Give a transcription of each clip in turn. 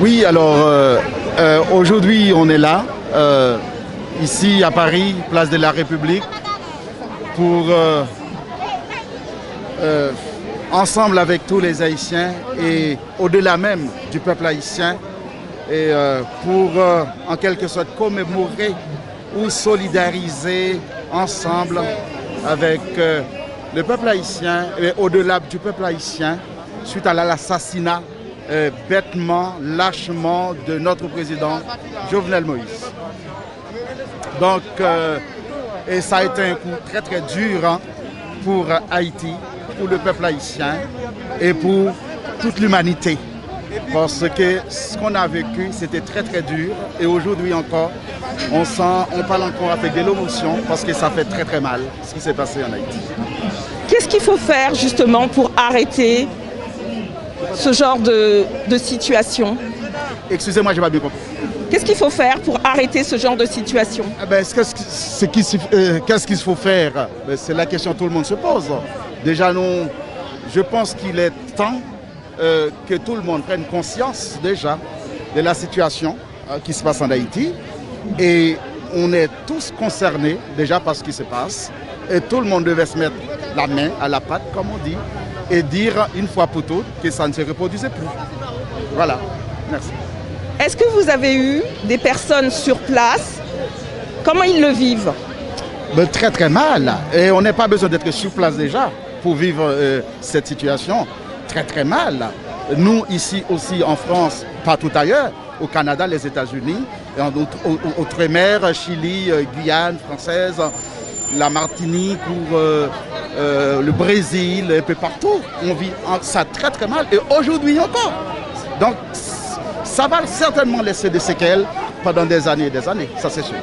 Oui, alors aujourd'hui on est là, ici à Paris, place de la République, pour ensemble avec tous les Haïtiens et au-delà même du peuple haïtien, et pour en quelque sorte commémorer ou solidariser ensemble avec le peuple haïtien et au-delà du peuple haïtien suite à l'assassinat bêtement, lâchement de notre président Jovenel Moïse. Donc, et ça a été un coup très très dur hein, pour Haïti, pour le peuple haïtien et pour toute l'humanité. Parce que ce qu'on a vécu, c'était très très dur et aujourd'hui encore, on parle encore avec de l'émotion parce que ça fait très très mal ce qui s'est passé en Haïti. Qu'est-ce qu'il faut faire justement pour arrêter ce genre de situation? Excusez-moi, je n'ai pas bien compris. Qu'est-ce qu'il faut faire pour arrêter ce genre de situation? Qu'est-ce qu'il faut faire? C'est la question que tout le monde se pose. Déjà, je pense qu'il est temps que tout le monde prenne conscience déjà de la situation qui se passe en Haïti. Et on est tous concernés déjà par ce qui se passe. Et tout le monde devait se mettre la main à la pâte, comme on dit, et dire une fois pour toutes que ça ne se reproduisait plus. Voilà. Merci. Est-ce que vous avez eu des personnes sur place? Comment ils le vivent? Très très mal. Et on n'a pas besoin d'être sur place déjà pour vivre cette situation. Très très mal. Nous ici aussi en France, partout ailleurs, au Canada, les États-Unis, outre-mer, Chili, Guyane française, la Martinique ou le Brésil, un peu partout. On vit ça très très mal et aujourd'hui encore. Donc ça va certainement laisser des séquelles pendant des années, ça c'est sûr.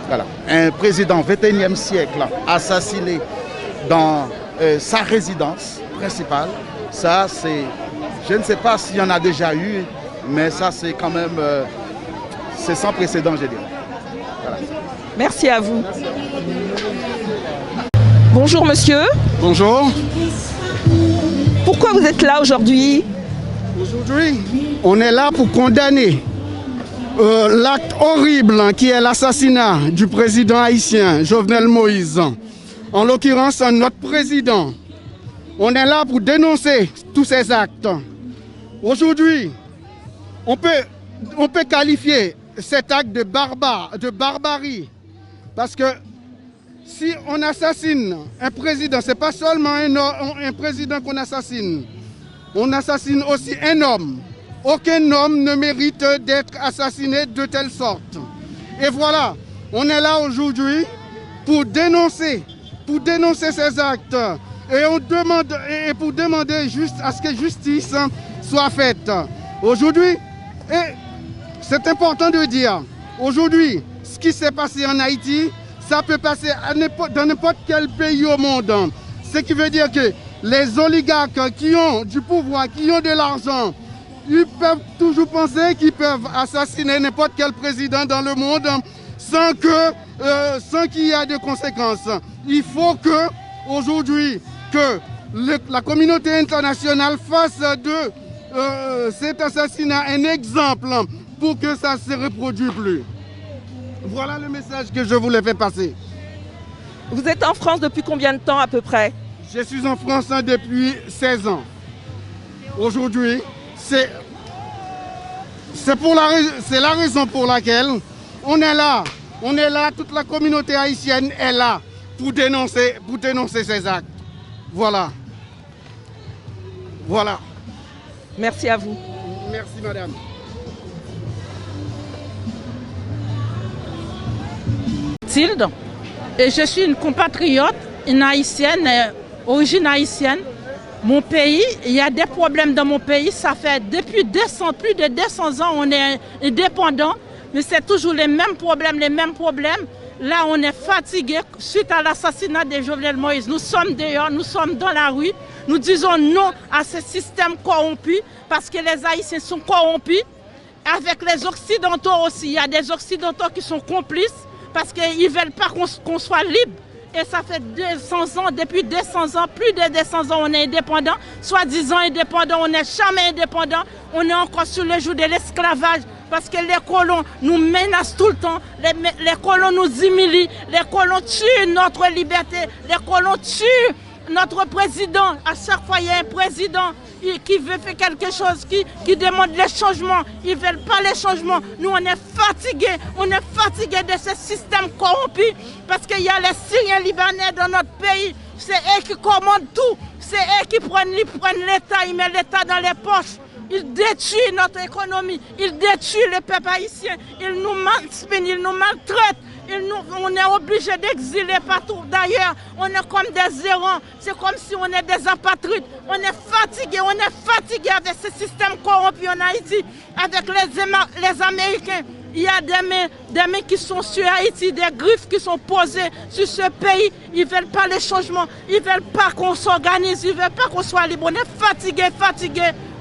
Voilà. Un président 21e siècle assassiné dans sa résidence principale, ça c'est, je ne sais pas s'il y en a déjà eu, mais ça c'est quand même, c'est sans précédent je dirais. Voilà. Merci à vous. Bonjour monsieur. Bonjour. Pourquoi vous êtes là aujourd'hui? Aujourd'hui, on est là pour condamner l'acte horrible qui est l'assassinat du président haïtien Jovenel Moïse. En l'occurrence, notre président. On est là pour dénoncer tous ces actes. Aujourd'hui, on peut qualifier cet acte de barbarie. Parce que si on assassine un président, ce n'est pas seulement un président qu'on assassine. On assassine aussi un homme. Aucun homme ne mérite d'être assassiné de telle sorte. Et voilà, on est là aujourd'hui pour dénoncer ces actes. Et pour demander juste à ce que justice soit faite. Aujourd'hui, et c'est important de dire, aujourd'hui, ce qui s'est passé en Haïti, ça peut passer dans n'importe quel pays au monde. Ce qui veut dire que les oligarques qui ont du pouvoir, qui ont de l'argent, ils peuvent toujours penser qu'ils peuvent assassiner n'importe quel président dans le monde sans qu'il y ait de conséquences. Il faut que, aujourd'hui, que la communauté internationale fasse de cet assassinat un exemple pour que ça ne se reproduise plus. Voilà le message que je voulais faire passer. Vous êtes en France depuis combien de temps à peu près? Je suis en France depuis 16 ans. Aujourd'hui, c'est la raison pour laquelle on est là. On est là, toute la communauté haïtienne est là pour dénoncer ces actes. Voilà. Voilà. Merci à vous. Merci madame. Tilde, et je suis une compatriote, une haïtienne, origine haïtienne. Mon pays, il y a des problèmes dans mon pays, ça fait depuis plus de 200 ans on est indépendant, mais c'est toujours les mêmes problèmes. Là, on est fatigué suite à l'assassinat de Jovenel Moïse. Nous sommes dehors, nous sommes dans la rue, nous disons non à ce système corrompu parce que les Haïtiens sont corrompus. Avec les Occidentaux aussi, il y a des Occidentaux qui sont complices parce qu'ils ne veulent pas qu'on soit libre. Et ça fait 200 ans, depuis 200 ans, plus de 200 ans, on est indépendant. Soi-disant indépendant, on n'est jamais indépendant. On est encore sur le joug de l'esclavage parce que les colons nous menacent tout le temps. Les colons nous humilient. Les colons tuent notre liberté. Les colons tuent notre président. À chaque fois, il y a un président qui veut faire quelque chose, qui demande les changements. Ils ne veulent pas les changements. Nous, on est fatigués. On est fatigués de ce système corrompu parce qu'il y a les Syriens libanais dans notre pays. C'est eux qui commandent tout. C'est eux qui prennent l'État. Ils mettent l'État dans les poches. Ils détruisent notre économie. Ils détruisent le peuple haïtien. Ils nous maltraitent. Ils nous maltraitent. On est obligé d'exiler partout. D'ailleurs, on est comme des errants. C'est comme si on est des apatrides. On est fatigué avec ce système corrompu en Haïti. Avec les Américains. Il y a des mains qui sont sur Haïti, des griffes qui sont posées sur ce pays. Ils ne veulent pas les changements. Ils ne veulent pas qu'on s'organise. Ils ne veulent pas qu'on soit libre. On est fatigué.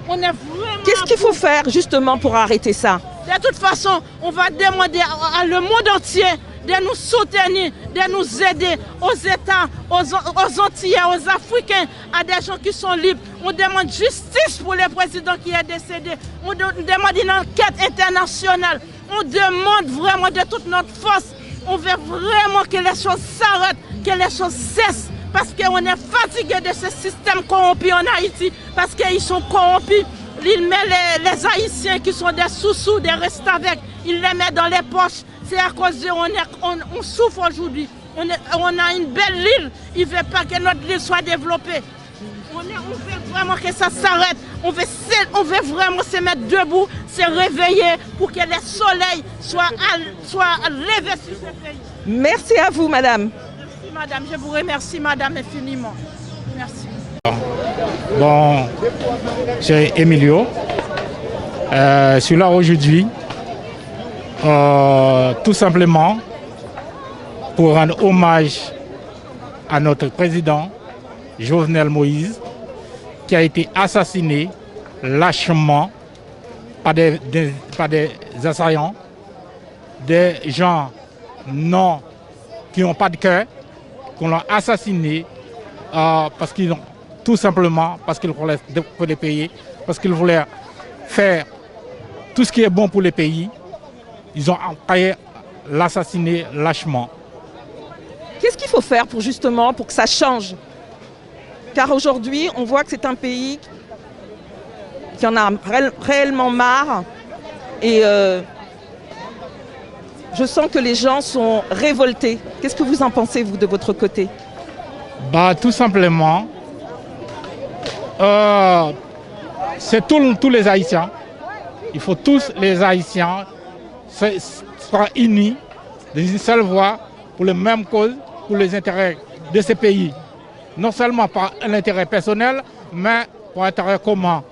On est vraiment... Qu'est-ce qu'il faut faire justement pour arrêter ça? De toute façon, on va demander à le monde entier de nous soutenir, de nous aider aux États, aux Antillais, aux Africains, à des gens qui sont libres. On demande justice pour le président qui est décédé. On demande une enquête internationale. On demande vraiment de toute notre force. On veut vraiment que les choses s'arrêtent, que les choses cessent. Parce qu'on est fatigué de ce système corrompu en Haïti. Parce qu'ils sont corrompus. Ils mettent les Haïtiens qui sont des sous-sous, des restes avec. Ils les mettent dans les poches. C'est à cause de on souffre aujourd'hui. On a une belle île. Ils ne veulent pas que notre île soit développée. On veut vraiment que ça s'arrête. On veut vraiment se mettre debout, se réveiller pour que le soleil soit levé sur ce pays. Merci à vous, madame. Merci, madame. Je vous remercie, madame, infiniment. Merci. Bon, c'est Emilio. Je suis là aujourd'hui tout simplement pour rendre hommage à notre président Jovenel Moïse qui a été assassiné lâchement par des assaillants, des gens qui n'ont pas de cœur, qu'on l'a assassiné parce qu'ils ont tout simplement parce qu'ils voulaient les payer, parce qu'ils voulaient faire tout ce qui est bon pour les pays. Ils ont employé l'assassiner lâchement. Qu'est-ce qu'il faut faire pour que ça change? Car aujourd'hui, on voit que c'est un pays qui en a réellement marre. Et je sens que les gens sont révoltés. Qu'est-ce que vous en pensez, vous, de votre côté? Tout simplement, c'est tous les Haïtiens. Il faut tous les Haïtiens soient unis d'une seule voix pour les mêmes causes, pour les intérêts de ces pays. Non seulement par un intérêt personnel, mais pour un intérêt commun,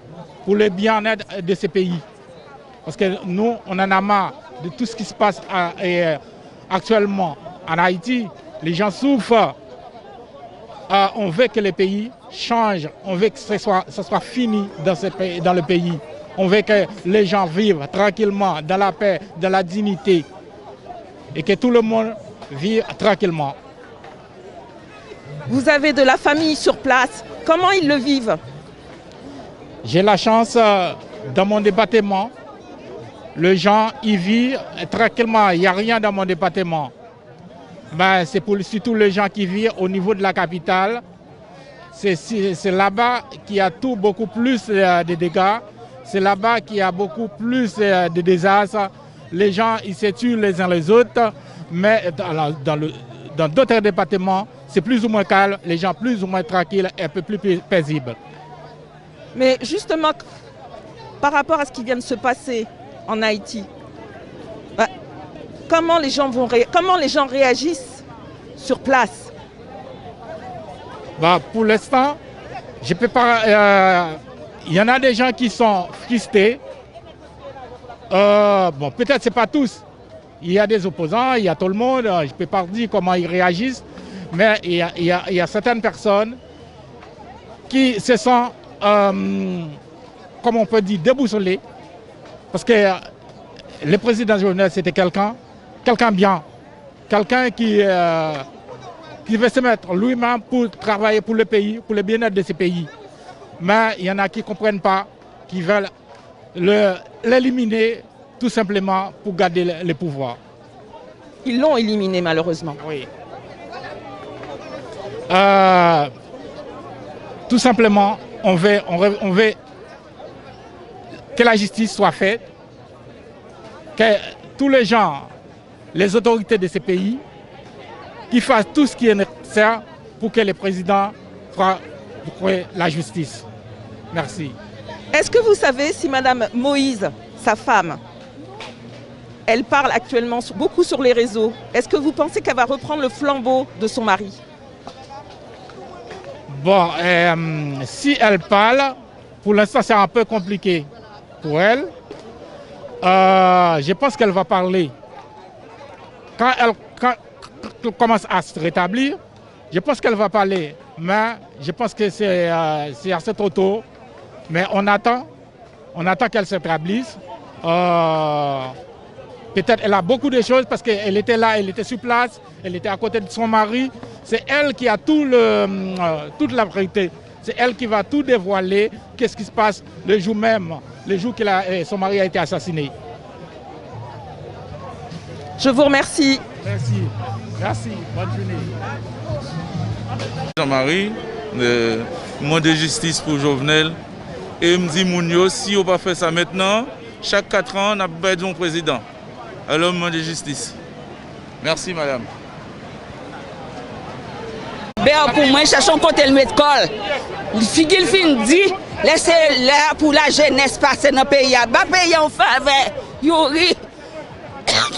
pour le bien-être de ces pays. Parce que nous, on en a marre de tout ce qui se passe actuellement en Haïti. Les gens souffrent. On veut que les pays changent. On veut que ce soit fini dans le pays. On veut que les gens vivent tranquillement, dans la paix, dans la dignité. Et que tout le monde vive tranquillement. Vous avez de la famille sur place. Comment ils le vivent? J'ai la chance, dans mon département, les gens y vivent tranquillement. Il n'y a rien dans mon département. C'est pour surtout les gens qui vivent au niveau de la capitale. C'est là-bas qu'il y a beaucoup plus de dégâts. C'est là-bas qu'il y a beaucoup plus de désastres. Les gens, ils se tuent les uns les autres. Mais dans d'autres départements, c'est plus ou moins calme. Les gens plus ou moins tranquilles et un peu plus paisibles. Mais justement, par rapport à ce qui vient de se passer en Haïti, comment les gens réagissent sur place? Pour l'instant, je peux pas. Il y en a des gens qui sont frustrés. Peut-être c'est pas tous. Il y a des opposants, il y a tout le monde. Je ne peux pas dire comment ils réagissent, mais il y a certaines personnes qui se sont, comme on peut dire, déboussolées, parce que le président Jovenel, c'était quelqu'un bien, quelqu'un qui qui veut se mettre lui-même pour travailler pour le pays, pour le bien-être de ce pays. Mais il y en a qui ne comprennent pas, qui veulent l'éliminer tout simplement pour garder le pouvoir. Ils l'ont éliminé malheureusement. Oui. Tout simplement, on veut que la justice soit faite, que tous les gens, les autorités de ce pays, qui fassent tout ce qui est nécessaire pour que le président fasse la justice. Merci. Est-ce que vous savez si Madame Moïse, sa femme, elle parle actuellement beaucoup sur les réseaux, est-ce que vous pensez qu'elle va reprendre le flambeau de son mari? Bon, si elle parle, pour l'instant c'est un peu compliqué pour elle. Je pense qu'elle va parler. Quand elle commence à se rétablir, je pense qu'elle va parler. Mais je pense que c'est assez trop tôt. Mais on attend qu'elle se rétablisse. Peut-être elle a beaucoup de choses parce qu'elle était là, elle était sur place, elle était à côté de son mari. C'est elle qui a toute la vérité. C'est elle qui va tout dévoiler, qu'est-ce qui se passe le jour même, le jour que son mari a été assassiné. Je vous remercie. Merci. Merci. Bonne journée. Jean-Marie, demande de justice pour Jovenel. Et il me dit, Mounio, si on ne va pas faire ça maintenant, chaque 4 ans, on a besoin d'un président. Alors, demande de justice. Merci, madame. Pour moi, cherchons côté le mettre col. Figil fin dit, laissez là pour la jeunesse passer dans le pays. Ba pays en faveur. Yori.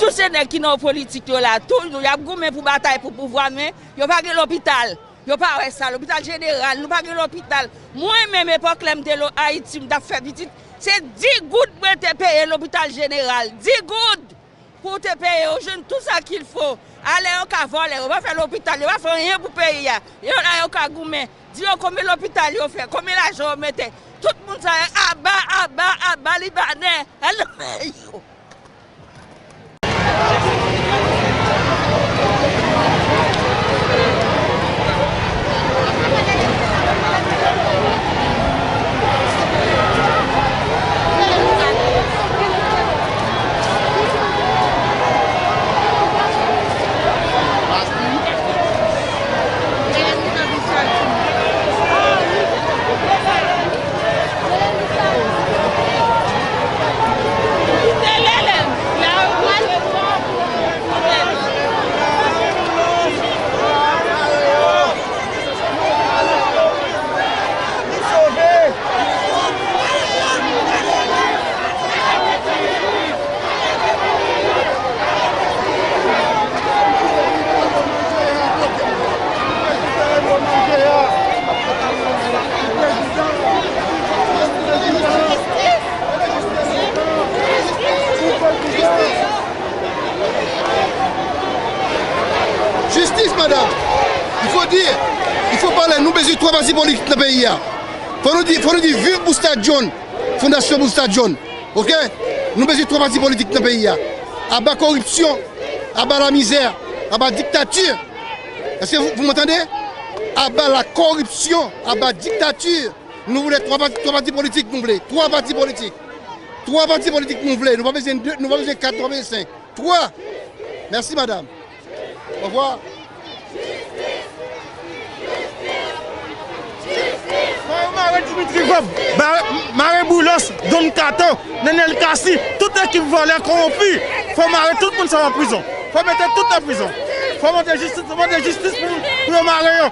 Tous ces gens qui sont politiques là, tout il y a goumé pour bataille pour pouvoir mais il pas de l'hôpital. Il pas ça, l'hôpital général, nous pas de l'hôpital. Moi même époque l'aime de Haïti, m'a fait petite, c'est 10 gouttes pour te payer l'hôpital général. 10 gouttes pour te payer aux jeunes tout ça qu'il faut. Allez on va voler, on va faire l'hôpital, on va faire rien pour payer. Il y a un goumé. Dis combien l'hôpital il fait, combien l'argent on mettait. Tout le monde ça à libanais. Alors justice, madame. Il faut dire, il faut parler, nous besoin de 3 partis politiques dans le pays. Il faut nous dire, vive Boustad John, Fondation Boustad John. Ok? Nous besoin de 3 partis politiques dans le pays. À bas corruption, à bas la misère, à bas dictature. Est-ce que vous m'entendez? À bas la corruption, à bas dictature. Nous voulons 3 partis politiques, nous voulons. 3 partis politiques. 3 partis politiques, nous voulons. Nous n'avons pas besoin de 2, nous n'avons pas besoin de 4, 3, 5. 3. Merci, madame. Au revoir. Marie Boulos, Don Kato, Nenel Kassi, toute l'équipe volée corrompue. Il faut marrer tout le monde en prison. Il faut mettre tout en prison. Il faut mettre justice pour le marier.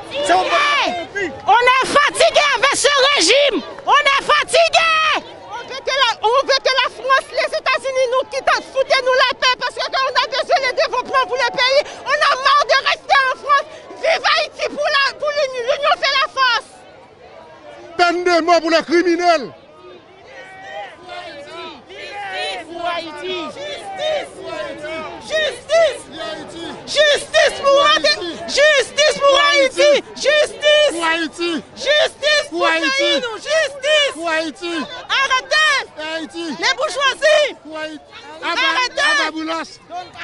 On est fatigué avec ce régime. On est fatigué. On veut que la France, les États-Unis nous quittent, foutez-nous la paix parce qu'on a besoin de développement pour le pays. On a marre de rester en France. Vive Haïti pour l'union fait la force. Peine de mort pour les criminels. Justice pour Haïti. Justice pour Haïti. Justice pour Haïti. Justice pour Haïti. Justice pour Haïti. Arrêtez. Haïti. Les bourgeoisis. Arrêtez.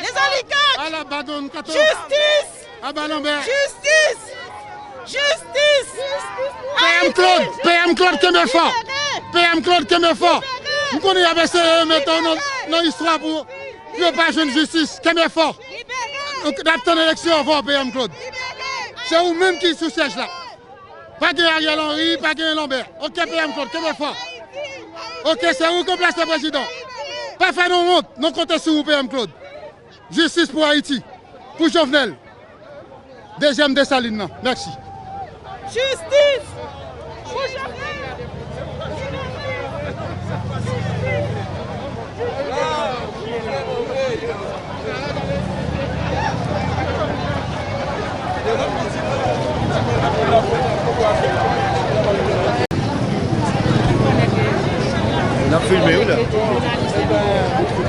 Les oligarques. Justice. Justice. Justice! PM Claude Kemefa. PM Claude Kemefa. Nous connaissons avec ces maintenant dans l'histoire pour ne pas jeune justice. Kemefa. D'attendre l'élection avant PM Claude. C'est vous-même qui sous siège là. Pas de Ariel Henry, pas de Lambert. Ok, PM Claude Kemefa. Ok, c'est vous qui place le président. Pas faire nos honte, non comptez sur vous, PM Claude. Justice pour Haïti, pour Jovenel. Deuxième Dessalines, non. Merci. Justice! Pour Jovenel!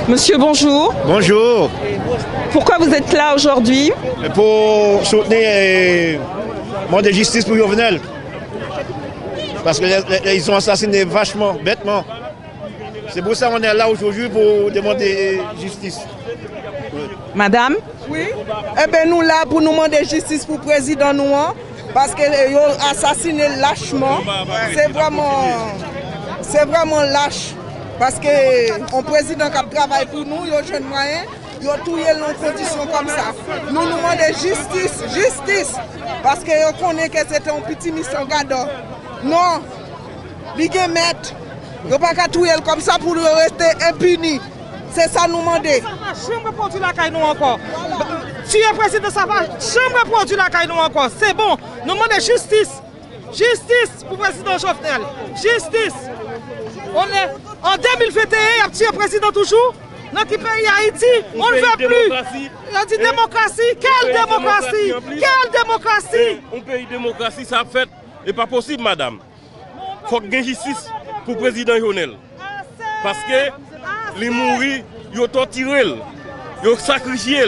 Monsieur, bonjour. Bonjour. Pourquoi vous êtes là aujourd'hui? Pour soutenir mon de justice pour Jovenel. Parce qu'ils ont assassiné vachement, bêtement. C'est pour ça qu'on est là aujourd'hui pour demander justice. Madame? Oui. Eh bien, nous là pour nous demander justice pour le président nous, parce qu'ils ont assassiné lâchement. C'est vraiment lâche. Parce que un président qui travaille pour nous, il y a jeune moyen, il a tout dans conditions comme ça. Nous nous demandons justice. Parce que on connaît que c'était un petit mission gado. Non, il y a maître. Il n'y a pas qu'à tout comme ça pour rester impuni. C'est ça nous demander. Chambre produit la caille nous encore. Si le président ça va, chambre produit la caille nous encore. C'est bon. Nous demandons justice. Justice pour le président Jovenel. Justice. On est en 2021, il y a un petit président toujours. Dans qui pays Haïti, on ne veut plus. Il a dit démocratie. Quelle démocratie? Quelle démocratie? Un pays démocratie, ça a fait. Et pas possible, madame. Il faut qu'il y ait justice pour le président Jovenel. Parce que les mourir, ils ont torturé, ils ont sacrifié.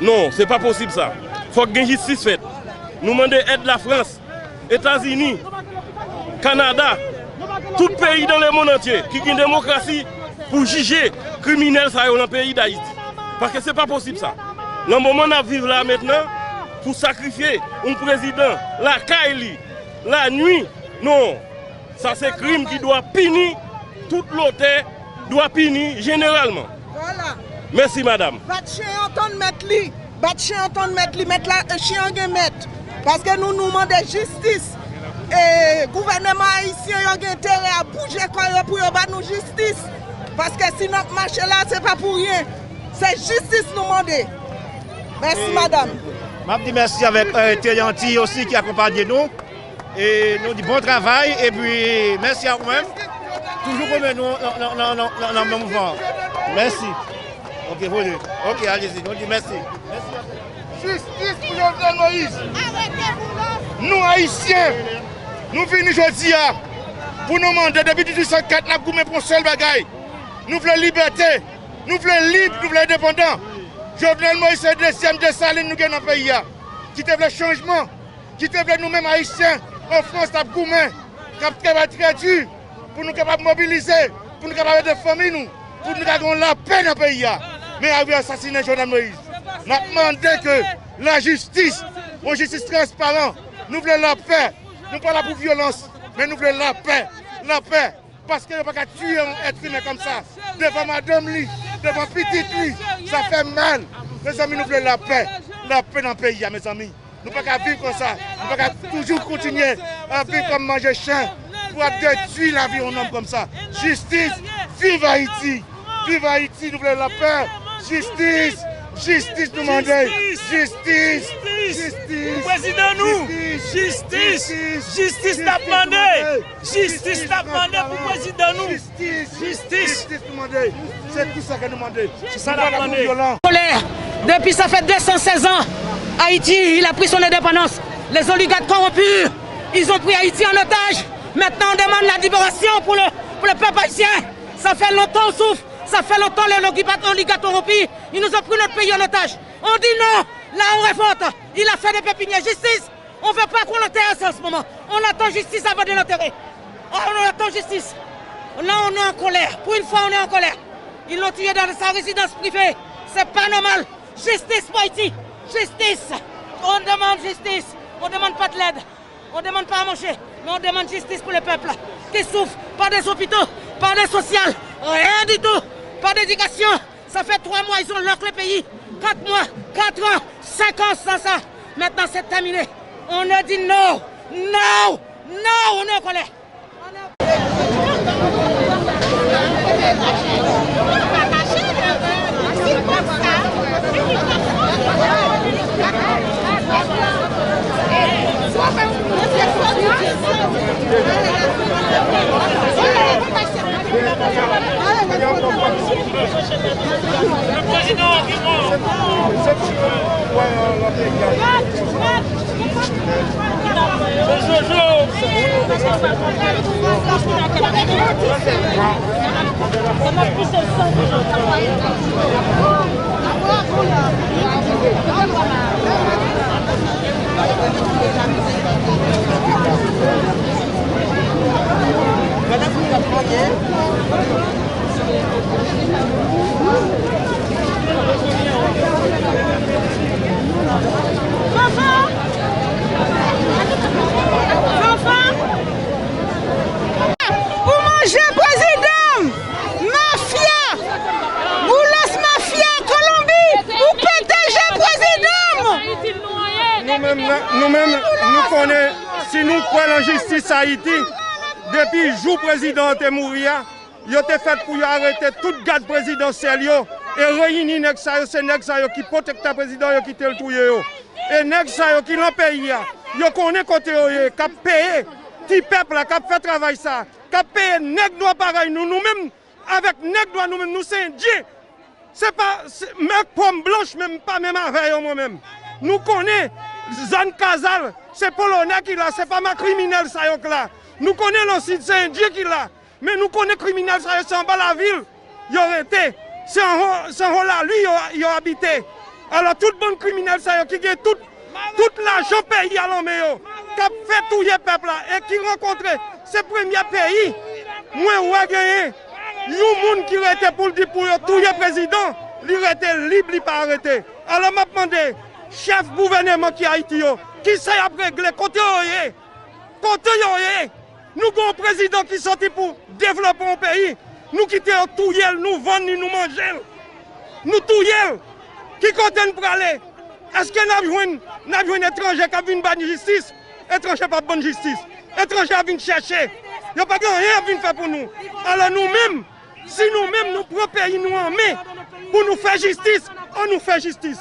Non, ce n'est pas possible ça. Il faut qu'il y ait justice faite. Nous demandons aide de la France, États-Unis, Canada, tout pays dans le monde entier qui a une démocratie pour juger criminels dans le pays d'Haïti. Parce que ce n'est pas possible ça. Le moment où on vit là maintenant, pour sacrifier un président, la Kaili, la nuit, non. Ça c'est un crime qui doit punir, toute l'auteur doit punir généralement. Voilà. Merci madame. Batchien entend mettre lui. Batchien entend mettre lui. Mettre la chien mettre. Parce que nous nous demandons justice. Et le gouvernement haïtien a intérêt à bouger pour nous justice. Parce que si notre marché là, ce n'est pas pour rien. C'est justice nous demander. Merci madame. Je dis merci avec Télianti aussi qui accompagne nous. Et nous disons bon travail et puis merci à vous-même. Toujours comme nous dans le mouvement. Merci. Ok, vous ok, allez-y, nous disons merci. Justice pour Jovenel Moïse. Nous haïtiens. Nous venons aujourd'hui pour nous demander depuis 1804 nous avons pour un seul bagaille. Nous voulons liberté, nous voulons libre, nous voulons indépendant. Jovenel Moïse c'est le deuxième Dessalines nous dans le pays. Qui te veut changement, qui te veut nous-mêmes haïtiens en France, nous avons travaillé très dur pour nous capables de mobiliser, pour nous capables de famille, pour nous avoir la paix dans le pays. Mais avec assassiné Jovenel Moïse, nous demandons que la justice, une justice transparente, nous voulons la paix. Nous ne parlons pas pour violence, mais nous voulons la paix. La paix. Parce qu'il n'y a pas qu'à tuer un être humain comme ça. Devant madame lui, devant petite lui, ça fait mal. Mes amis, nous voulons la paix. La paix dans le pays, mes amis. Nous ne pouvons pas vivre comme ça. Nous ne pouvons pas toujours continuer à vivre comme manger chien pour détruire la vie d'un homme comme ça. Justice, vive Haïti. Vive Haïti, nous voulons la paix. Justice. Justice nous demandons. Justice. Justice. Président nous. Justice. Justice t'a demandé. Justice t'a demandé pour le président nous. Justice. C'est tout ça que nous demandons. C'est ça la demandé. Colère. Depuis ça fait 216 ans, Haïti il a pris son indépendance. Les oligarques corrompus, ils ont pris Haïti en otage. Maintenant on demande la libération pour le peuple haïtien. Ça fait longtemps on souffre. Ça fait longtemps les oligarques corrompus, ils nous ont pris notre pays en otage. On dit non, là on révolte. Il a fait des pépinières. Justice, on ne veut pas qu'on l'enterre en ce moment. On attend justice avant de l'enterrer. On attend justice. Là on est en colère. Pour une fois on est en colère. Ils l'ont tué dans sa résidence privée. C'est pas normal. Justice pour Haïti. Justice. On demande justice. On ne demande pas de l'aide. On ne demande pas à manger. Mais on demande justice pour le peuple qui souffre. Pas des hôpitaux, pas des sociales, rien du tout. Pas d'éducation. Ça fait 3 mois, ils ont lock le pays. 4 mois, 4 ans, 5 ans sans ça. Maintenant, c'est terminé. On a dit non, non, non, on est en colère. Le président Nous-mêmes, nous connaissons, si nous prenons la justice à Haïti, depuis le jour président est mort, il a été fait pour arrêter tout garde présidentiel et réunir ces nègres qui protègent le président qui te le tout. Et nègres qui l'ont payé, ils connaissent côté qui a payé, qui peuple qui a fait travail ça, qui a payé nègres pareil nous-mêmes avec nègres nous-mêmes nous sommes indiens. C'est pas même pomme blanche même pas même avec moi-même. Nous connaissons Zan Kazal, c'est Polonais qui l'a, c'est pas ma criminel ça y là. Nous connaissons aussi, c'est Indien qui l'a. Mais nous connaissons criminel ça c'est en bas la ville. Il aurait été, c'est en là, lui il a habité. Alors tout bon criminel ça qui a tout l'argent payé à l'homme qui a fait tout le peuple là et qui rencontre ces premiers pays. Moi ouais gagné. Il y a des gens qui étaient pour dire pour tout le président, il était libre, il pas arrêté. Alors m'a demandé chef gouvernement qui a Haïti, qui sait régler côté nous avons un président qui sorti pour développer un pays. Nous quittons tout yel, nous vendons, nous mangeons. Nous tout yel. Qui compte pour aller? Est-ce que nous avons un étranger qui a vu une bonne justice? Étranger pas bonne justice. Étranger a vu chercher. Il n'y a pas rien à faire pour nous. Alors nous-mêmes, si nous-mêmes nous prenons pays nous en main pour nous faire justice, on nous fait justice.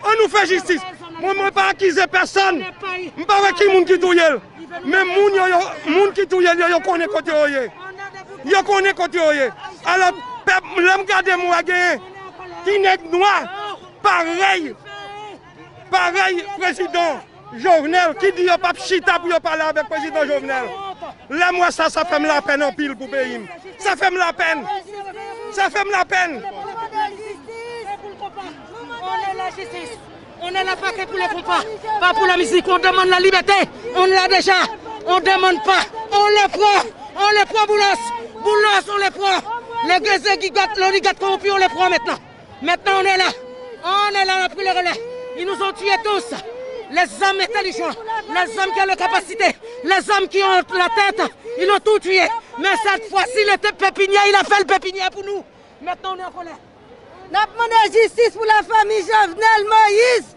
On nous fait justice. Moi, je ne vais pas accuser personne. Je ne vais pas accuser qui touille. Mais les gens qui touillent, ils connaissent côté. Ils connaissent côté. Alors, l'homme garde moi qui n'est noir, pareil, président Jovenel, qui dit qu'il n'y a pas de chita pour parler avec le président Jovenel. Là, moi, ça fait la peine en pile pour le pays. Ça fait la peine. Ça fait la peine. On est la justice. On est là pas que pour les compas, pas pour la musique. On demande la liberté. On l'a déjà. On ne demande pas. On les prend. On les prend, Boulos. Boulos, on les prend. Les gazés qui gâtent l'oligarque corrompu, on les prend maintenant. Maintenant, on est là. On est là, on a pris le relais. Ils nous ont tués tous. Les hommes intelligents, les hommes qui ont la capacité, les hommes qui ont la tête, ils ont tout tué. Mais cette fois-ci, le pépinière, il a fait le pépinière pour nous. Maintenant, on est en colère. Nous demandons justice pour la famille Jovenel Moïse,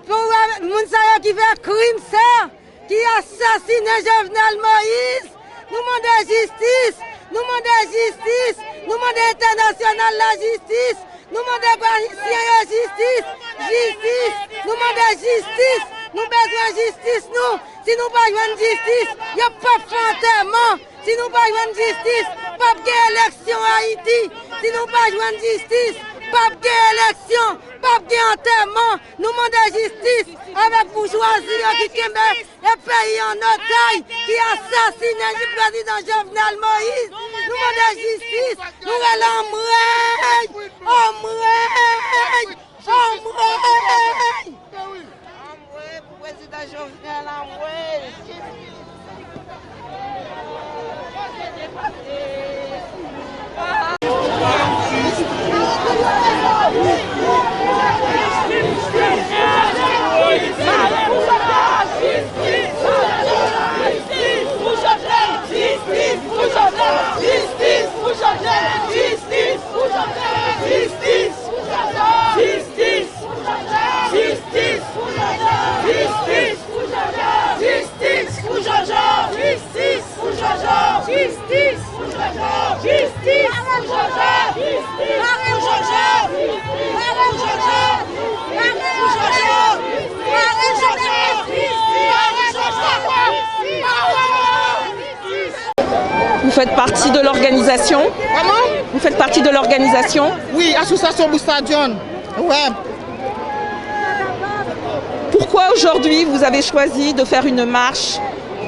pour Mounsayo qui fait crime ça, qui assassine Jovenel Moïse. Nous demandons justice, nous demandons justice, nous demandons international la justice, nous demandons haïtien la justice, justice, nous demandons justice, nous besoin de justice nous. Si nous pas de justice, il n'y a pas de enterrement. Si nous pas de justice, pas de élection à Haïti. Si nous pas de justice, pas d'élection, pas d'enterrement. Nous demandons justice avec bourgeoisie qui kembe le pays en otaille, qui assassine le président Jovenel Moïse. Nous demandons justice. Nous allons président Jovenel Moïse. Justice! faites partie de l'organisation? Comment? Vous faites partie de l'organisation? Oui, association Boustadion. Ouais. Pourquoi aujourd'hui vous avez choisi de faire une marche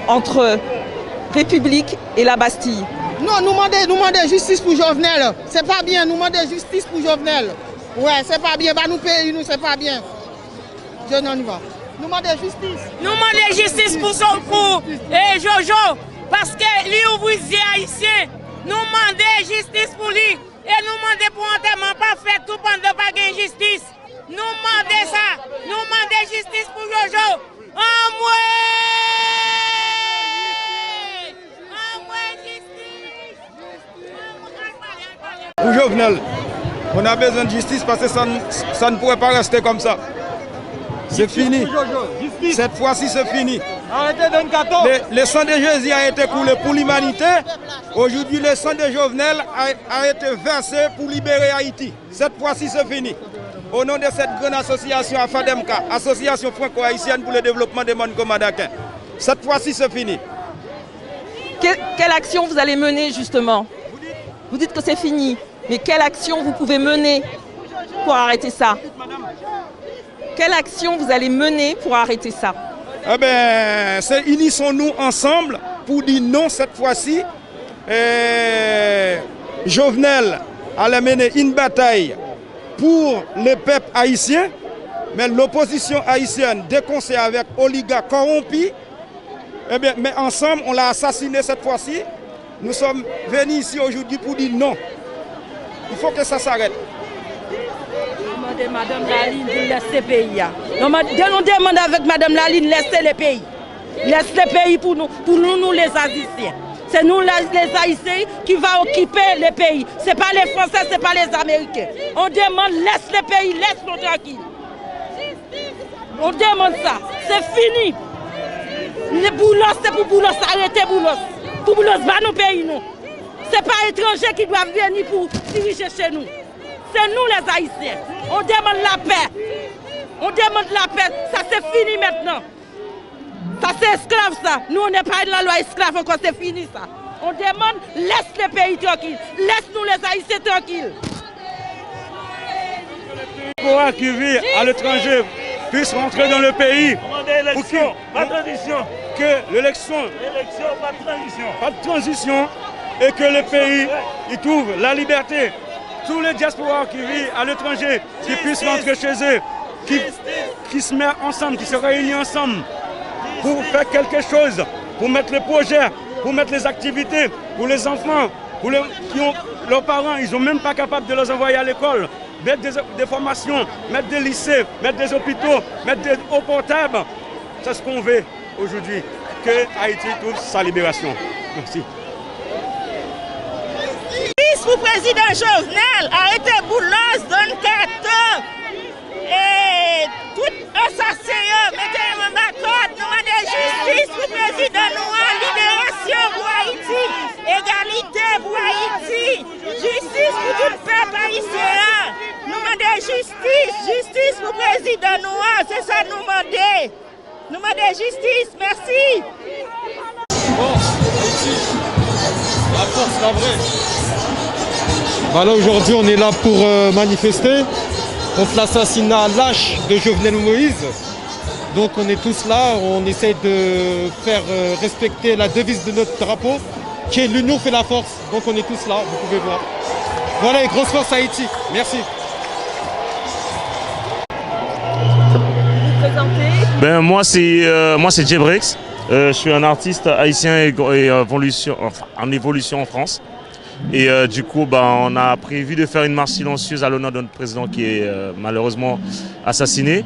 entre République et la Bastille? Non, nous demandons justice pour Jovenel. C'est pas bien, nous demandons justice pour Jovenel. Ouais, c'est pas bien. Bah, nous payons, nous, c'est pas bien. Je n'en y va. Nous demandons justice. Nous demandons justice pour son coup. Et Jojo, parce que lui ouvre les haïtiens. Nous demandons justice pour lui. Et nous demandons pour enterrement pas fait tout pendant pas de justice. Nous demandons ça. Nous demandons justice pour Jojo. En moi! Pour Jovenel, on a besoin de justice parce que ça ne pourrait pas rester comme ça. C'est fini. Cette fois-ci, c'est fini. Le sang de Jésus a été coulé pour l'humanité. Aujourd'hui, le sang de Jovenel a été versé pour libérer Haïti. Cette fois-ci, c'est fini. Au nom de cette grande association AFADEMCA, Association franco-haïtienne pour le développement des mondes comadaquins. Cette fois-ci, c'est fini. Quelle action vous allez mener justement? Vous dites que c'est fini, mais quelle action vous pouvez mener pour arrêter ça? Quelle action vous allez mener pour arrêter ça? Eh bien, unissons-nous ensemble pour dire non cette fois-ci. Jovenel allait mener une bataille pour le peuple haïtien, mais l'opposition haïtienne déconcée avec oligarques corrompus, eh bien, mais ensemble, on l'a assassiné cette fois-ci. Nous sommes venus ici aujourd'hui pour dire non. Il faut que ça s'arrête. Madame Laline de laisser le pays. Nous demandons avec Madame Laline de laisser le pays. Laisse le pays pour nous les Haïtiens. C'est nous les Haïtiens qui vont occuper le pays. Ce n'est pas les Français, ce n'est pas les Américains. On demande laisse le pays, laisse-nous tranquille. On demande ça. C'est fini. Les boulots, c'est pour boulots, arrêtez boulots. Pour boulots, va nous payer nous. Ce n'est pas étrangers qui doivent venir pour diriger chez nous. C'est nous les Haïtiens. On demande la paix. On demande la paix. Ça c'est fini maintenant. Ça c'est esclave ça. Nous on n'est pas de la loi esclave encore, c'est fini ça. On demande laisse le pays tranquille. Laisse-nous les Haïtiens tranquilles. Pour qui vit à l'étranger puisse rentrer dans le pays. Pour pas de transition. Que l'élection, pas de transition. Pas de transition et que le pays il trouve la liberté. Tous les diasporas qui vivent à l'étranger, qui puissent rentrer chez eux, qui se mettent ensemble, qui se réunissent ensemble pour faire quelque chose, pour mettre les projets, pour mettre les activités, pour les enfants, qui ont leurs parents, ils ne sont même pas capables de les envoyer à l'école, mettre des formations, mettre des lycées, mettre des hôpitaux, mettre des eaux portables. C'est ce qu'on veut aujourd'hui, que Haïti trouve sa libération. Merci. Pour le président Jovenel, arrêtez Boulos, donne 4 ans. Et tout assassin, mettez-moi d'accord, nous demandons justice pour le président Noir, libération pour Haïti, égalité pour Haïti, justice pour tout le peuple haïtien. Nous demandons justice pour le président Noir, c'est ça nous demandons. Nous demandons justice, merci. Bon, Haïti, la force, la vraie. Voilà, aujourd'hui on est là pour manifester contre l'assassinat lâche de Jovenel Moïse. Donc on est tous là, on essaie de faire respecter la devise de notre drapeau qui est l'union fait la force. Donc on est tous là, vous pouvez voir. Voilà, et grosse force Haïti. Merci. Vous vous présentez? Moi c'est Jebrix. Je suis un artiste haïtien et en évolution en France. Et du coup, on a prévu de faire une marche silencieuse à l'honneur de notre président qui est malheureusement assassiné.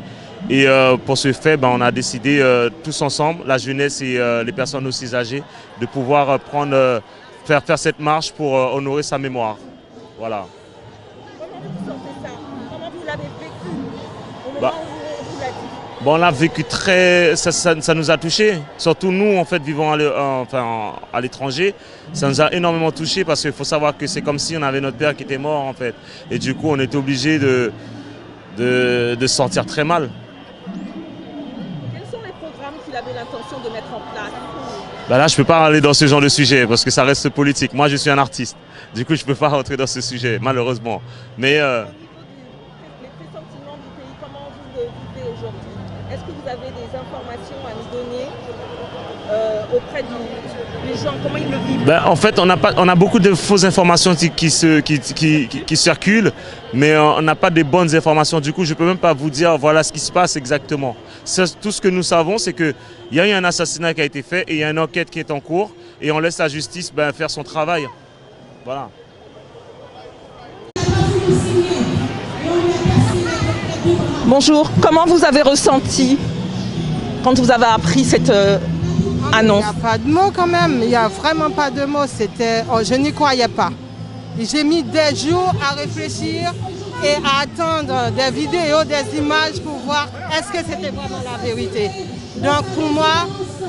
Et pour ce fait, on a décidé tous ensemble, la jeunesse et les personnes aussi âgées, de pouvoir faire cette marche pour honorer sa mémoire. Voilà. Comment vous sentez ça? Comment vous l'avez vécu au moment où vous l'a dit? On l'a vécu ça nous a touchés. Surtout nous, en fait, vivant à l'étranger, ça nous a énormément touchés parce qu'il faut savoir que c'est comme si on avait notre père qui était mort, en fait. Et du coup, on était obligé de se sentir très mal. Quels sont les programmes qu'il avait l'intention de mettre en place Ben là, je ne peux pas aller dans ce genre de sujet parce que ça reste politique. Moi, je suis un artiste. Du coup, je ne peux pas rentrer dans ce sujet, malheureusement. Mais... Les pressentiments du pays, comment vous le vivez aujourd'hui? Est-ce que vous avez des informations à nous donner auprès des gens? Comment ils le vivent? Ben, en fait, on a beaucoup de fausses informations qui circulent, mais on n'a pas de bonnes informations. Du coup, je ne peux même pas vous dire voilà ce qui se passe exactement. Tout ce que nous savons, c'est qu'il y a eu un assassinat qui a été fait et il y a une enquête qui est en cours et on laisse la justice faire son travail. Voilà. Bonjour, comment vous avez ressenti quand vous avez appris cette annonce? Il n'y a pas de mots quand même, il n'y a vraiment pas de mots. Je n'y croyais pas. J'ai mis des jours à réfléchir et à attendre des vidéos, des images pour voir est-ce que c'était vraiment la vérité. Donc pour moi,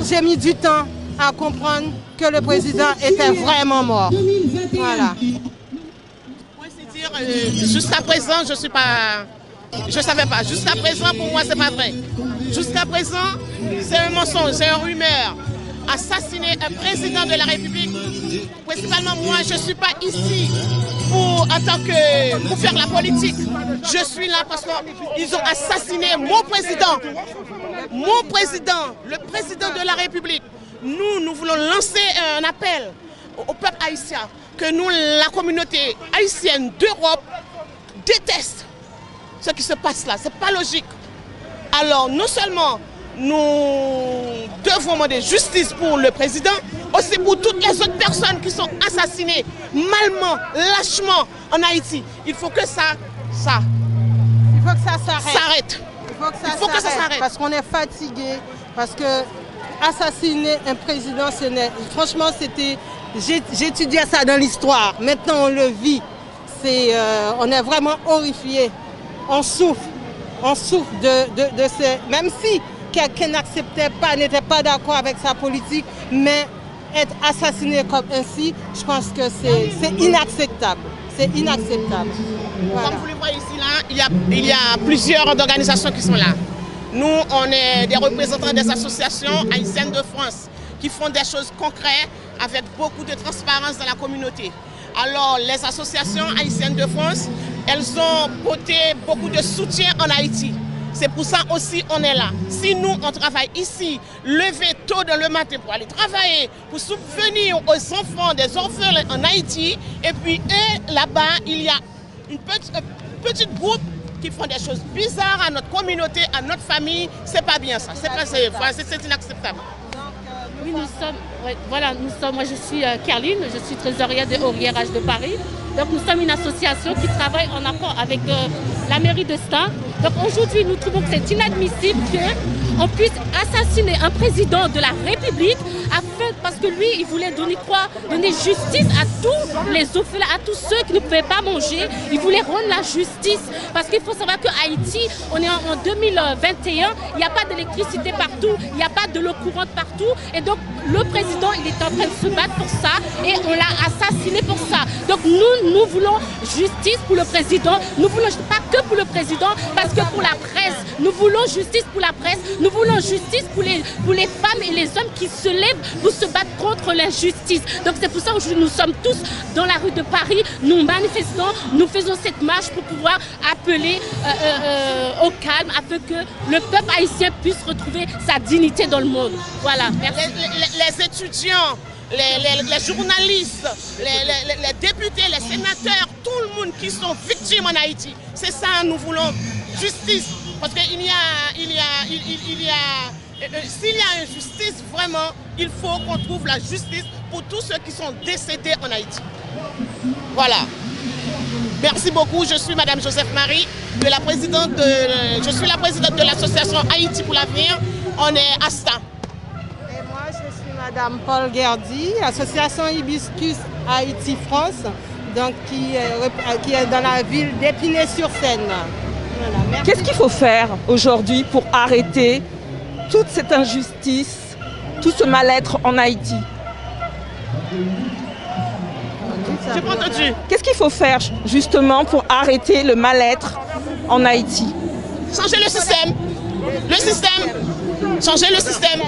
j'ai mis du temps à comprendre que le président était vraiment mort. Voilà. Jusqu'à présent, je ne savais pas. Jusqu'à présent, pour moi, c'est pas vrai. Jusqu'à présent, c'est un mensonge, c'est une rumeur. Assassiner un président de la République, principalement moi, je ne suis pas ici pour faire la politique. Je suis là parce qu'ils ont assassiné mon président. Mon président, le président de la République. Nous voulons lancer un appel au peuple haïtien que nous, la communauté haïtienne d'Europe, déteste ce qui se passe là. C'est pas logique. Alors, non seulement nous devons demander justice pour le président, aussi pour toutes les autres personnes qui sont assassinées malement, lâchement en Haïti. Il faut que ça s'arrête. Il faut que ça s'arrête. Parce qu'on est fatigué, parce que assassiner un président, franchement, j'étudiais ça dans l'histoire. Maintenant, on le vit. On est vraiment horrifiés. On souffre de ces... Même si quelqu'un n'acceptait pas, n'était pas d'accord avec sa politique, mais être assassiné comme ainsi, je pense que c'est inacceptable. C'est inacceptable. Voilà. Comme vous le voyez ici, là, il y a plusieurs organisations qui sont là. Nous, on est des représentants des associations haïtiennes de France qui font des choses concrètes avec beaucoup de transparence dans la communauté. Alors, les associations haïtiennes de France, elles ont porté beaucoup de soutien en Haïti. C'est pour ça aussi on est là. Si nous, on travaille ici, lever tôt dans le matin pour aller travailler, pour subvenir aux enfants des orphelins en Haïti, et puis là-bas, il y a une petite groupe qui font des choses bizarres à notre communauté, à notre famille, c'est pas bien ça. C'est inacceptable. Oui, moi je suis Kerline, je suis trésorière de Auriérage de Paris. Donc nous sommes une association qui travaille en accord avec la mairie de Stains. Donc aujourd'hui, nous trouvons que c'est inadmissible qu'on puisse assassiner un président de la République parce que lui, il voulait donner quoi? Donner justice à tous les orphelins, à tous ceux qui ne pouvaient pas manger. Il voulait rendre la justice. Parce qu'il faut savoir qu'à Haïti, on est en 2021, il n'y a pas d'électricité partout, il n'y a pas de l'eau courante partout. Et donc le président, il est en train de se battre pour ça et on l'a assassiné pour ça. Donc nous voulons justice pour le président. Nous voulons pas que pour le président, parce que pour la presse, nous voulons justice pour la presse. Nous voulons justice pour les femmes et les hommes qui se lèvent pour se battre contre l'injustice. Donc c'est pour ça que nous sommes tous dans la rue de Paris, nous manifestons, nous faisons cette marche pour pouvoir appeler au calme afin que le peuple haïtien puisse retrouver sa dignité dans le monde. Voilà, merci. Les étudiants, les journalistes, les députés, les sénateurs, tout le monde qui sont victimes en Haïti. C'est ça, nous voulons justice. Parce que s'il y a une justice, vraiment, il faut qu'on trouve la justice pour tous ceux qui sont décédés en Haïti. Voilà. Merci beaucoup. Je suis Madame Joseph Marie, je suis la présidente de l'association Haïti pour l'avenir. On est à Stains. Et moi, je suis Madame Paul Guerdy, association Hibiscus Haïti France, donc qui est dans la ville d'Épinay-sur-Seine. Voilà, qu'est-ce qu'il faut faire aujourd'hui pour arrêter toute cette injustice, tout ce mal-être en Haïti? J'ai pas entendu. Qu'est-ce qu'il faut faire justement pour arrêter le mal-être en Haïti? Changer le système. Le système. Changer le système.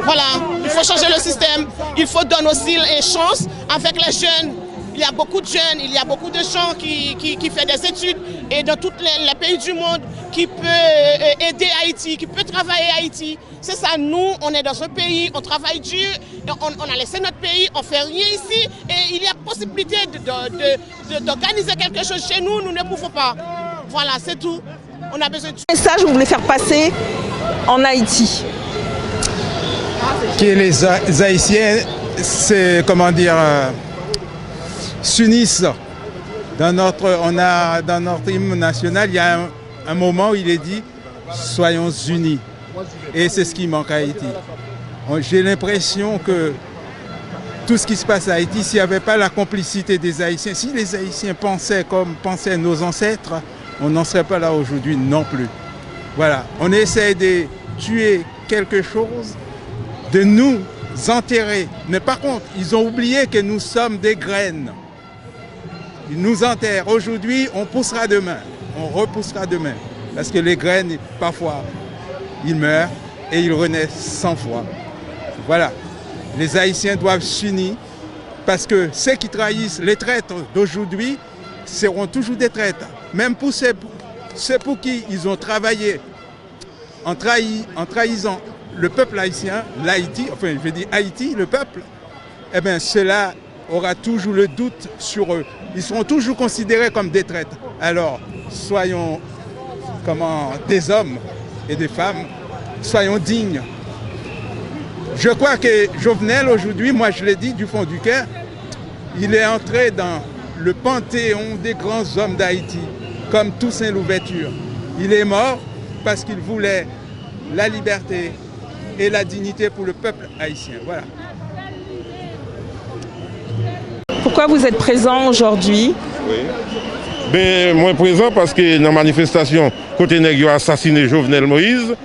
Voilà, il faut changer le système. Il faut donner aussi une chance avec les jeunes. Il y a beaucoup de jeunes, il y a beaucoup de gens qui font des études et dans tous les pays du monde qui peuvent aider Haïti, qui peuvent travailler Haïti. C'est ça, nous, on est dans un pays, on travaille dur, on a laissé notre pays, on ne fait rien ici et il y a possibilité d'organiser quelque chose chez nous, nous ne pouvons pas. Voilà, c'est tout. On a besoin de... Quel message vous voulez faire passer en Haïti? Que les Haïtiens, c'est, comment dire, s'unissent. Dans notre hymne national, il y a un moment où il est dit « Soyons unis ». Et c'est ce qui manque à Haïti. J'ai l'impression que tout ce qui se passe à Haïti, s'il n'y avait pas la complicité des Haïtiens, si les Haïtiens pensaient comme pensaient nos ancêtres, on n'en serait pas là aujourd'hui non plus. Voilà, on essaie de tuer quelque chose, de nous enterrer. Mais par contre, ils ont oublié que nous sommes des graines. Ils nous enterrent. Aujourd'hui, on poussera demain. On repoussera demain. Parce que les graines, parfois, ils meurent et ils renaissent 100 fois. Voilà. Les Haïtiens doivent s'unir parce que ceux qui trahissent les traîtres d'aujourd'hui seront toujours des traîtres. Même pour ceux pour qui ils ont travaillé en trahissant le peuple haïtien, l'Haïti, enfin je vais dire Haïti, le peuple, eh bien cela aura toujours le doute sur eux. Ils seront toujours considérés comme des traîtres. Alors, soyons des hommes et des femmes, soyons dignes. Je crois que Jovenel, aujourd'hui, moi je l'ai dit du fond du cœur, il est entré dans le panthéon des grands hommes d'Haïti, comme Toussaint Louverture. Il est mort parce qu'il voulait la liberté et la dignité pour le peuple haïtien. Voilà. Pourquoi vous êtes présent aujourd'hui? Oui. Ben, moi présent parce que dans la manifestation, côté nèg a assassiné Jovenel Moïse,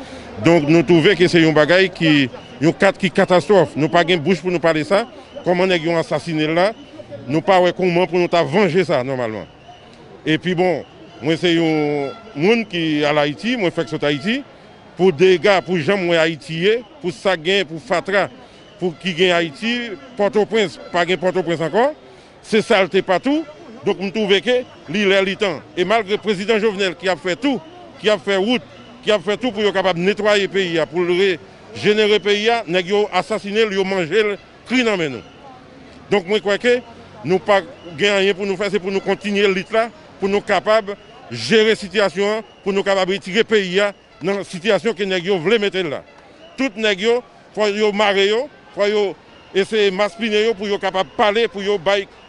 donc nous trouvons que c'est un bagage qui catastrophe. Nous n'avons pas de bouche pour nous parler de ça. Comment nèg a assassiné là, nous pas comment pour nous venger ça normalement. Et puis bon, moi c'est un monde qui est à Haïti, moi je fais Haïti, pour des gars, pour gens moi Haïti, pour Saguin, pour Fatra, pour qui gagne Haïti, Port-au-Prince, pas gagne Port-au-Prince encore, c'est saleté partout. Donc nous trouvons que l'île est temps. Et malgré le président Jovenel qui a fait tout, qui a fait route, qui a fait tout pour être capable de nettoyer le pays, pour régénérer le pays, nous avons assassiné, nous avons mangé le cri dans nous. Donc moi je crois que nous n'avons pas rien pour nous faire, c'est pour nous continuer l'île là, pour nous capables de gérer la situation, pour nous capables de retirer le pays dans la situation que nous voulons mettre là. Tout les gens, il faut marrer, il faut essayer de m'aspiner pour être capable de parler, pour dire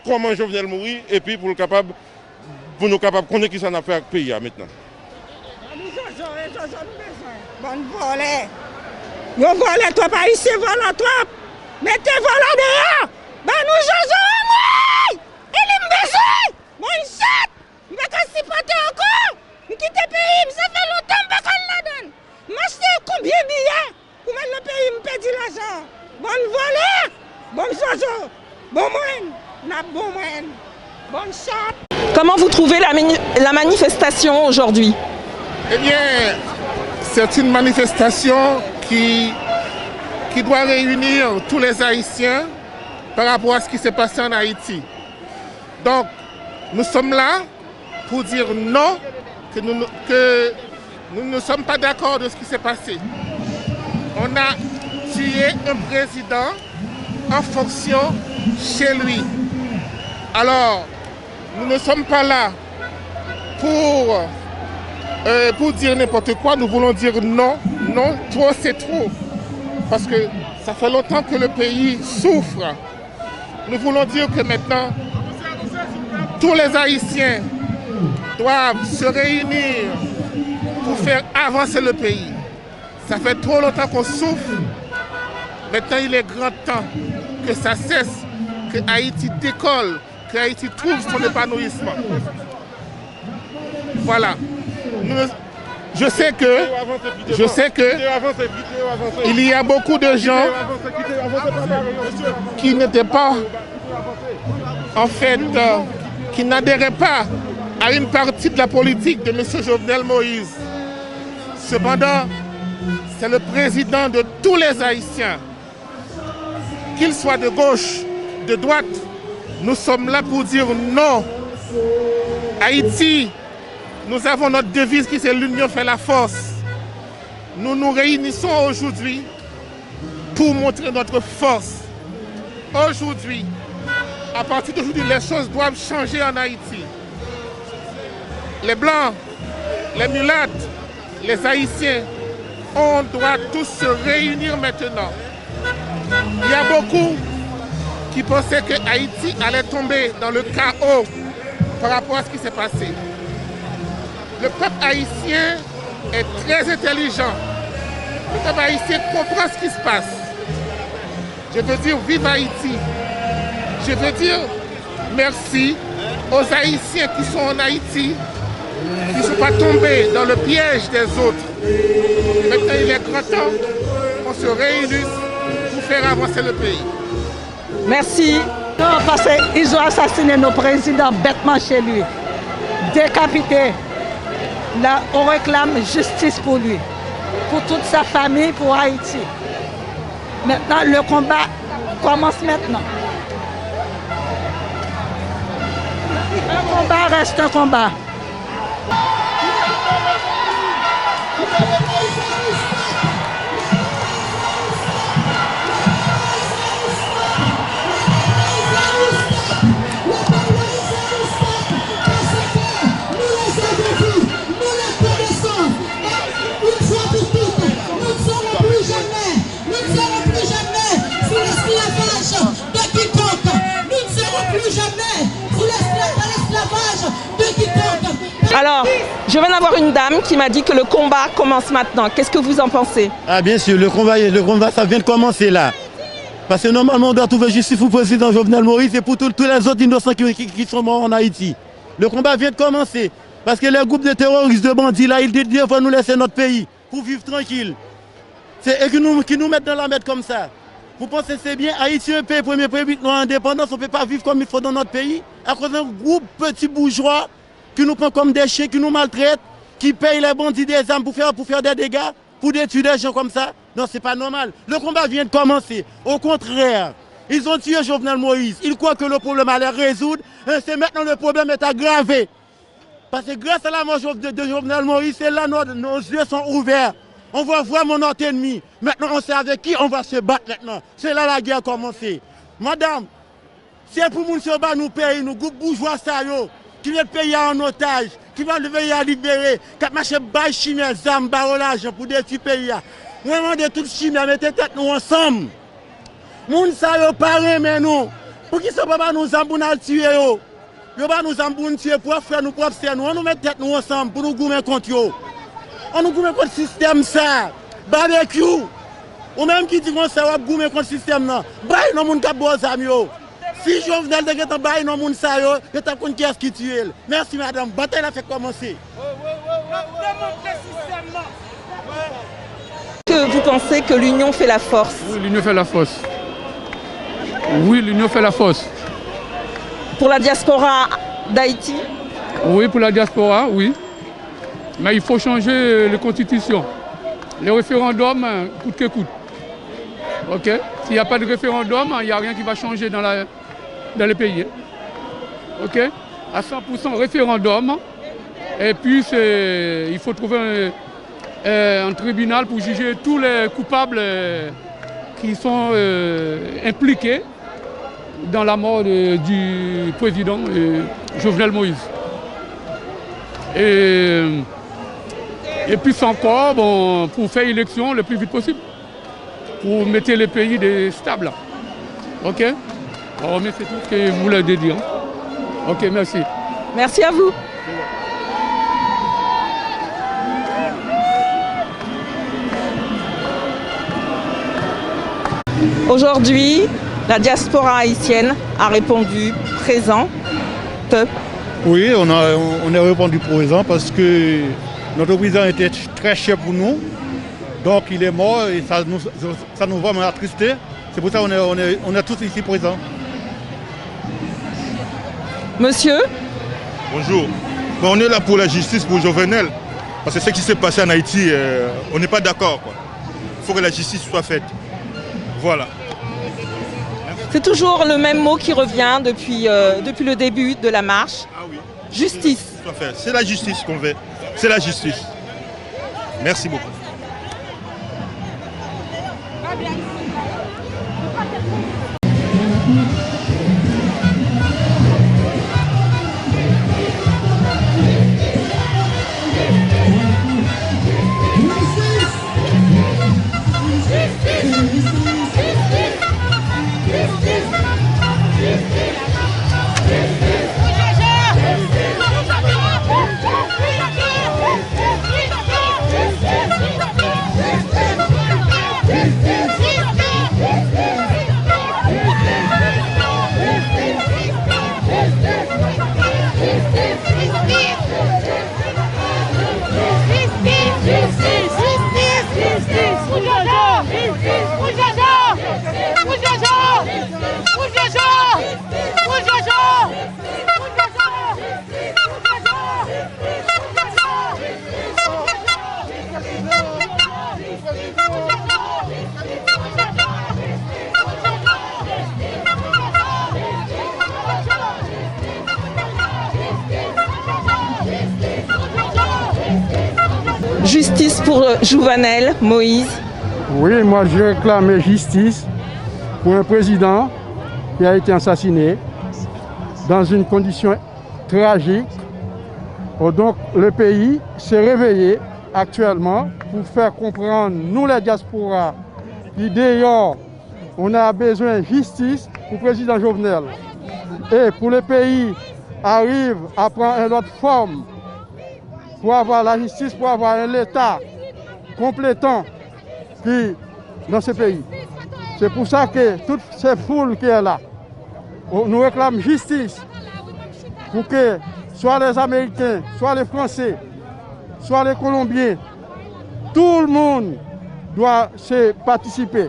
comment Jovenel mourir, et puis pour nous capables de connaître qui ça a fait avec le pays maintenant. Bonne volée. Vous volez trop pas ici, volez trop. Mettez volé dehors. Ben nous Jojo, moi. Il est besoin. Moi une chatte. Je vais pas supporter encore. Je quitte le pays, ça fait longtemps que je la donne. M'acheter combien de billets pour mettre le pays, me perdre l'argent. Bonne volée. Bonne Jojo. Bon moyen. N'a bon moyen. Bonne chatte. Comment vous trouvez la manifestation aujourd'hui? Eh bien, c'est une manifestation qui doit réunir tous les Haïtiens par rapport à ce qui s'est passé en Haïti. Donc, nous sommes là pour dire non, que nous ne sommes pas d'accord de ce qui s'est passé. On a tué un président en fonction chez lui. Alors, nous ne sommes pas là pour dire n'importe quoi, nous voulons dire non, non, trop c'est trop. Parce que ça fait longtemps que le pays souffre. Nous voulons dire que maintenant, tous les Haïtiens doivent se réunir pour faire avancer le pays. Ça fait trop longtemps qu'on souffre. Maintenant, il est grand temps que ça cesse, que Haïti décolle, que Haïti trouve son épanouissement. Voilà. Je sais que il y a beaucoup de gens qui n'étaient pas, en fait, qui n'adhéraient pas à une partie de la politique de M. Jovenel Moïse. Cependant, c'est le président de tous les Haïtiens. Qu'ils soient de gauche, de droite, nous sommes là pour dire non. Haïti, nous avons notre devise qui c'est l'union fait la force. Nous nous réunissons aujourd'hui pour montrer notre force. Aujourd'hui, à partir d'aujourd'hui, les choses doivent changer en Haïti. Les Blancs, les mulattes, les Haïtiens, on doit tous se réunir maintenant. Il y a beaucoup qui pensaient que Haïti allait tomber dans le chaos par rapport à ce qui s'est passé. Le peuple haïtien est très intelligent. Le peuple haïtien comprend ce qui se passe. Je veux dire vive Haïti. Je veux dire merci aux Haïtiens qui sont en Haïti, qui ne sont pas tombés dans le piège des autres. Maintenant, il est grand temps qu'on se réunisse pour faire avancer le pays. Merci. Non, parce qu'ils ont assassiné nos présidents bêtement chez lui. Décapité. Là, on réclame justice pour lui, pour toute sa famille, pour Haïti. Maintenant, le combat commence maintenant. Un combat reste un combat. Alors, je viens d'avoir une dame qui m'a dit que le combat commence maintenant. Qu'est-ce que vous en pensez? Ah bien sûr, le combat ça vient de commencer là. Parce que normalement on doit trouver justice pour le président Jovenel Moïse et pour tous les autres innocents qui sont morts en Haïti. Le combat vient de commencer. Parce que les groupes de terroristes, de bandits là, ils disent qu'il faut nous laisser notre pays pour vivre tranquille. Et qui nous mettent dans la merde comme ça. Vous pensez que c'est bien Haïti, un pays, premier pays, non indépendance, on ne peut pas vivre comme il faut dans notre pays à cause d'un groupe petit bourgeois qui nous prend comme des chiens, qui nous maltraitent, qui payent les bandits des armes pour faire des dégâts, pour détruire des gens comme ça. Non, c'est pas normal. Le combat vient de commencer. Au contraire, ils ont tué Jovenel Moïse. Ils croient que le problème allait résoudre. C'est maintenant le problème est aggravé. Parce que grâce à la mort de Jovenel Moïse, c'est là nos yeux sont ouverts. On voit vraiment notre ennemi. Maintenant, on sait avec qui on va se battre maintenant. C'est là la guerre a commencé. Madame, c'est pour nous se battre, nous pays, nous groupes bourgeois, ça, qui veulent payer en otage, qui veulent le pays à libérer, qui marchent bail chimère, zam, barolage pour détruire le pays. Vraiment de toute chimère, mettez tête nous ensemble. Moun sa yo paré mais nous. Pour qui ça pas nous zam pour nous tuer yo. Yo pas nous zam pour nous tuer pour faire nous propres nous. On nous met tête nous ensemble pour nous goumer contre yo. On nous goume contre le système ça. Barbecue. Ou même qui dit qu'on ça va goumer contre le système là. Bail non moun ka bo zam yo. Si Jovenel de Getan bail non moun sa yo, Getan kon qui est-ce qui tue. Merci madame, bataille a fait commencer. Que vous pensez que l'union fait la force? Oui, l'union fait la force. Oui, l'union fait la force. Pour la diaspora d'Haïti? Oui, pour la diaspora, oui. Mais il faut changer les constitutions. Les référendums, coûte que coûte. Ok? S'il n'y a pas de référendum, il n'y a rien qui va changer dans le pays. Ok? À 100% référendum. Et puis, il faut trouver un tribunal pour juger tous les coupables qui sont impliqués dans la mort du président Jovenel Moïse. Et puis encore, bon, pour faire élection le plus vite possible, pour mettre le pays stable. Ok? Alors, mais c'est tout ce que je voulais dire. Ok, merci. Merci à vous. Aujourd'hui, la diaspora haïtienne a répondu présent. Oui, on a répondu présent parce que notre président était très cher pour nous. Donc il est mort et ça nous va m'attrister. C'est pour ça qu'on est tous ici présents. Monsieur? Bonjour. On est là pour la justice pour Jovenel. Parce que ce qui s'est passé en Haïti, on n'est pas d'accord. Il faut que la justice soit faite. Voilà. C'est toujours le même mot qui revient depuis le début de la marche. Ah oui. Justice. C'est la justice qu'on veut. C'est la justice. Merci beaucoup. Justice pour Jovenel Moïse. Oui, moi je réclame justice pour un président qui a été assassiné dans une condition tragique. Donc le pays s'est réveillé actuellement pour faire comprendre, nous les diasporas, qui d'ailleurs on a besoin de justice pour le président Jovenel. Et pour le pays arrive à prendre une autre forme pour avoir la justice, pour avoir un État complétant qui, dans ce pays. C'est pour ça que toutes ces foules qui sont là, nous réclament justice pour que soit les Américains, soit les Français, soit les Colombiens, tout le monde doit se participer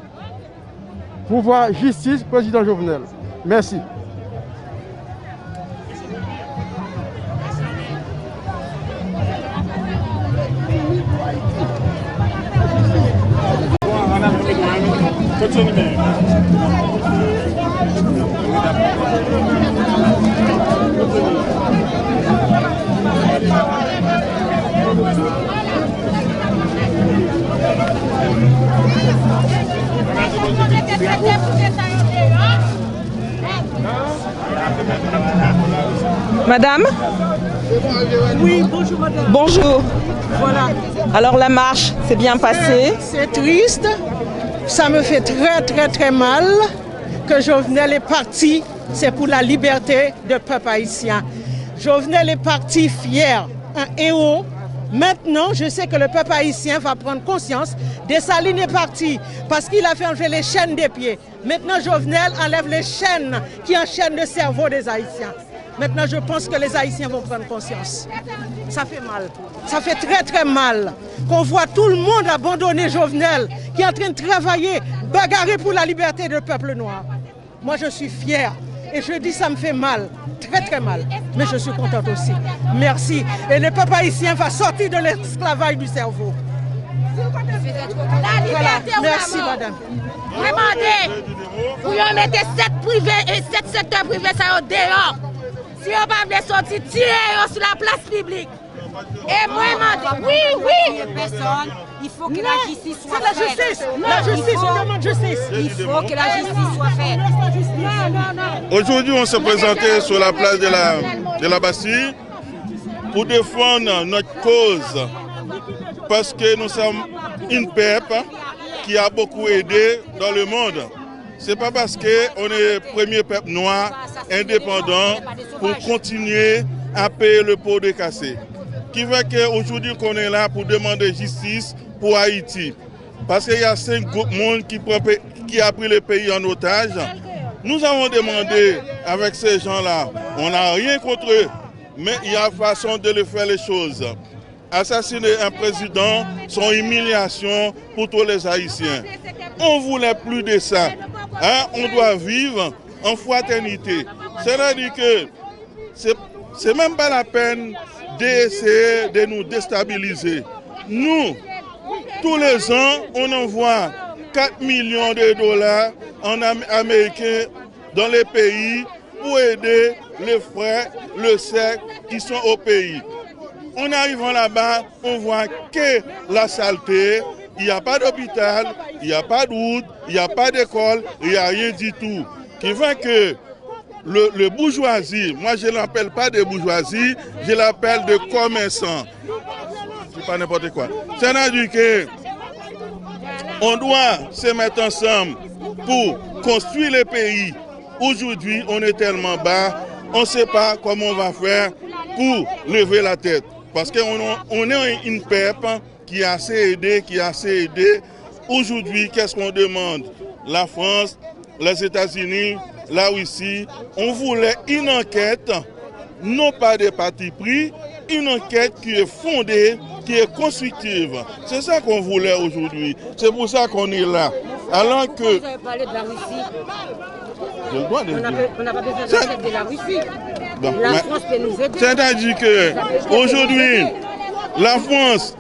pour voir justice, président Jovenel. Merci. Madame? Oui, bonjour madame. Bonjour. Voilà. Alors la marche s'est bien passée? C'est triste. Ça me fait très mal que Jovenel est parti. C'est pour la liberté du peuple haïtien. Jovenel est parti fier, un héros. Maintenant, je sais que le peuple haïtien va prendre conscience. Dessalines est parti parce qu'il a fait enlever les chaînes des pieds. Maintenant, Jovenel enlève les chaînes qui enchaînent le cerveau des Haïtiens. Maintenant, je pense que les Haïtiens vont prendre conscience. Ça fait mal. Ça fait très mal qu'on voit tout le monde abandonner Jovenel, qui est en train de travailler, bagarrer pour la liberté du peuple noir. Moi, je suis fière. Et je dis, ça me fait mal, très mal. Mais je suis contente aussi. Merci. Et le peuple haïtien va sortir de l'esclavage du cerveau. La liberté, voilà. Merci, madame. Demandez, vous mettez 7 privés et 7 secteurs privés, ça y est dehors. Si on va me sortir, tirez sur la place publique. Et moi, oui. Il faut que la justice soit faite. La justice, on demande justice. Il faut que la justice soit faite. Aujourd'hui, on s'est présenté sur la place de la Bastille pour défendre notre cause. Parce que nous sommes une peuple qui a beaucoup aidé dans le monde. Ce n'est pas parce qu'on est le premier peuple noir indépendant pour continuer à payer le pot de cassé. Qui fait qu'aujourd'hui qu'on est là pour demander justice pour Haïti. Parce qu'il y a 5 groupes monde qui a pris le pays en otage. Nous avons demandé avec ces gens-là, on n'a rien contre eux, mais il y a façon de le faire les choses. Assassiner un président, son humiliation pour tous les Haïtiens. On ne voulait plus de ça. On doit vivre en fraternité. C'est-à-dire que c'est même pas la peine d'essayer de nous déstabiliser. Nous, tous les ans, on envoie 4 millions de dollars en américains dans les pays pour aider les frères, le cercle qui sont au pays. En arrivant là-bas, on voit que la saleté, il n'y a pas d'hôpital, il n'y a pas de route, il n'y a pas d'école, il n'y a rien du tout. Qui fait que le bourgeoisie, moi je ne l'appelle pas de bourgeoisie, je l'appelle de commerçants. C'est pas n'importe quoi. C'est-à-dire que on doit se mettre ensemble pour construire le pays. Aujourd'hui, on est tellement bas, on ne sait pas comment on va faire pour lever la tête. Parce qu'on est une peuple qui a assez aidé, Aujourd'hui, qu'est-ce qu'on demande? La France, les États-Unis, la Russie, on voulait une enquête, non pas de parti pris, une enquête qui est fondée, qui est constructive. C'est ça qu'on voulait aujourd'hui. C'est pour ça qu'on est là. Alors que... Vous avez parlé de la Russie. J'ai le droit de dire. On n'a pas besoin de la Russie. Bon, la France peut nous aider. C'est-à-dire qu'aujourd'hui, la France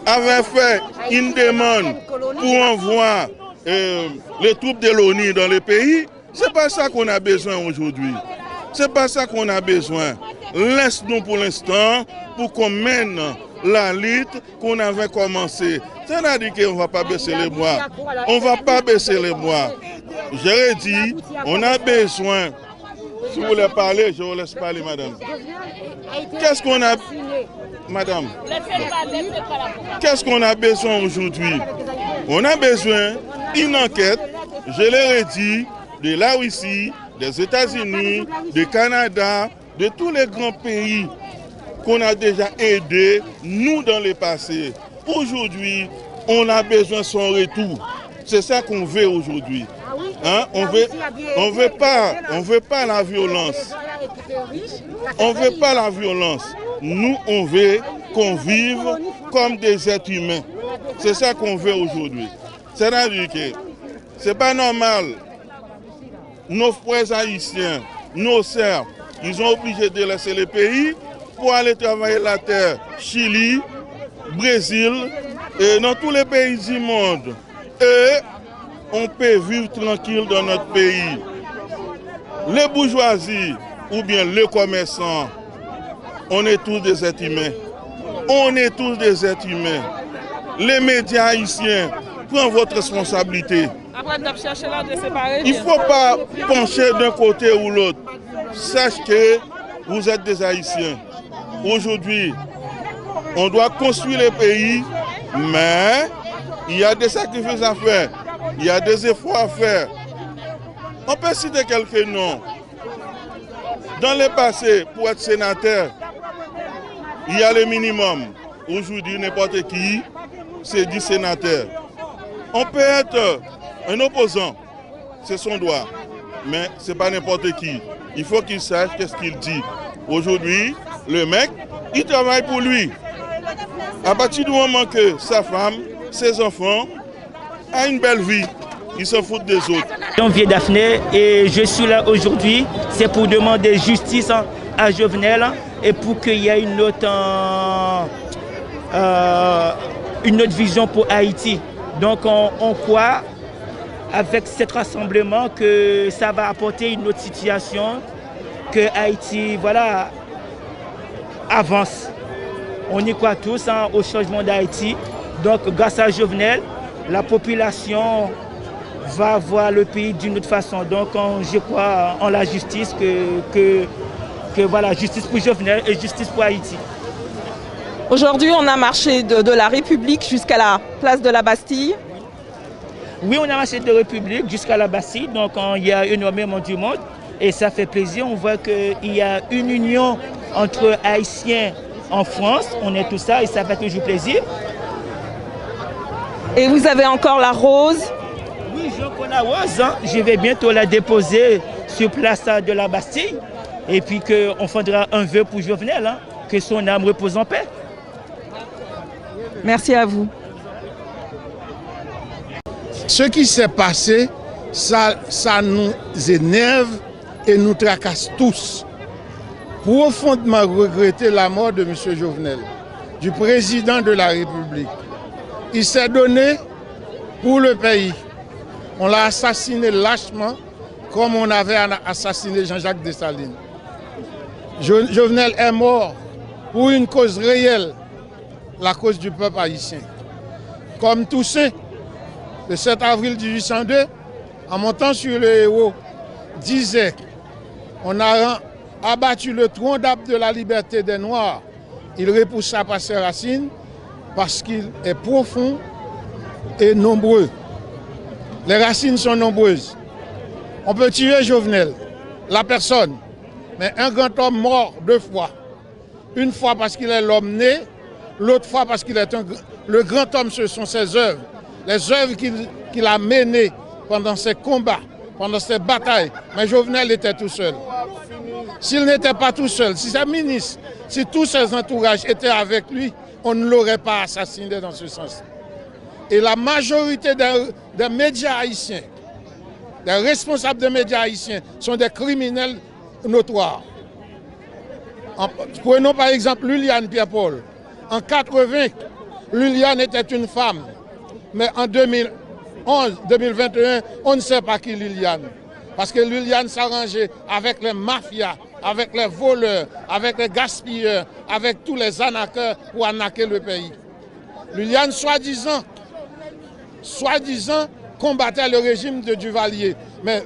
avait fait une demande pour envoyer les troupes de l'ONU dans le pays. C'est pas ça qu'on a besoin aujourd'hui. C'est pas ça qu'on a besoin. Laisse-nous pour l'instant pour qu'on mène la lutte qu'on avait commencé. C'est-à-dire qu'on ne va pas baisser les bras. On ne va pas baisser les bras. J'aurais dit, on a besoin. Si vous voulez parler, je vous laisse parler, madame. Qu'est-ce qu'on a... Madame, qu'est-ce qu'on a besoin aujourd'hui? On a besoin d'une enquête, je l'ai dit, de la Russie, des États-Unis, du Canada, de tous les grands pays qu'on a déjà aidés, nous, dans le passé. Aujourd'hui, on a besoin de son retour. C'est ça qu'on veut aujourd'hui. Hein? On veut pas la violence. On veut pas la violence. Nous, on veut qu'on vive comme des êtres humains. C'est ça qu'on veut aujourd'hui. C'est-à-dire que c'est pas normal. Nos frères haïtiens, nos sœurs, ils sont obligés de laisser le pays pour aller travailler la terre. Chili, Brésil, et dans tous les pays du monde. Et on peut vivre tranquille dans notre pays. Les bourgeoisies ou bien les commerçants, on est tous des êtres humains. On est tous des êtres humains. Les médias haïtiens, prenez votre responsabilité. Il ne faut pas pencher d'un côté ou l'autre. Sache que vous êtes des Haïtiens. Aujourd'hui, on doit construire le pays, mais il y a des sacrifices à faire. Il y a des efforts à faire. On peut citer quelques noms. Dans le passé, pour être sénateur, il y a le minimum. Aujourd'hui, n'importe qui, c'est 10 sénateurs. On peut être un opposant, c'est son droit, mais ce n'est pas n'importe qui. Il faut qu'il sache qu'est-ce qu'il dit. Aujourd'hui, le mec, il travaille pour lui. À partir du moment que sa femme, ses enfants, ont une belle vie, ils s'en foutent des autres. Janvier Daphné, et je suis là aujourd'hui, c'est pour demander justice à Jovenel et pour qu'il y ait une autre vision pour Haïti. Donc on croit avec cet rassemblement que ça va apporter une autre situation, que Haïti avance. On y croit tous au changement d'Haïti. Donc grâce à Jovenel, la population va voir le pays d'une autre façon. Donc je crois en la justice, justice pour Jovenel et justice pour Haïti. Aujourd'hui, on a marché de la République jusqu'à la place de la Bastille. Oui, on a marché de la République jusqu'à la Bastille, donc il y a énormément du monde et ça fait plaisir. On voit qu'il y a une union entre Haïtiens en France, on est tout ça et ça fait toujours plaisir. Et vous avez encore la rose? Oui, j'ai encore la rose. Je vais bientôt la déposer sur place de la Bastille et puis qu'on fera un vœu pour Jovenel, que son âme repose en paix. Merci à vous. Ce qui s'est passé, ça nous énerve et nous tracasse tous. profondément regretté la mort de M. Jovenel, du président de la République. Il s'est donné pour le pays. On l'a assassiné lâchement comme on avait assassiné Jean-Jacques Dessalines. Jovenel est mort pour une cause réelle, la cause du peuple haïtien. Comme Toussaint, le 7 avril 1802, en montant sur le héros, disait « On a abattu le tronc d'arbre de la liberté des Noirs. Il repoussa par ses racines parce qu'il est profond et nombreux. » Les racines sont nombreuses. On peut tuer Jovenel, la personne, mais un grand homme mort 2 fois. Une fois parce qu'il est l'homme né, l'autre fois parce qu'il est le grand homme, ce sont ses œuvres. Les œuvres qu'il a menées pendant ses combats, pendant ses batailles. Mais Jovenel était tout seul. S'il n'était pas tout seul, si ses ministres, si tous ses entourages étaient avec lui, on ne l'aurait pas assassiné dans ce sens. Et la majorité des médias haïtiens, des responsables des médias haïtiens, sont des criminels notoires. Prenons par exemple Luliane Pierre-Paul. En 80, Luliane était une femme. Mais en 2011, 2021, on ne sait pas qui Luliane. Parce que Luliane s'arrangeait avec les mafias, avec les voleurs, avec les gaspilleurs, avec tous les arnaqueurs pour arnaquer le pays. Luliane, soi-disant, combattait le régime de Duvalier. Mais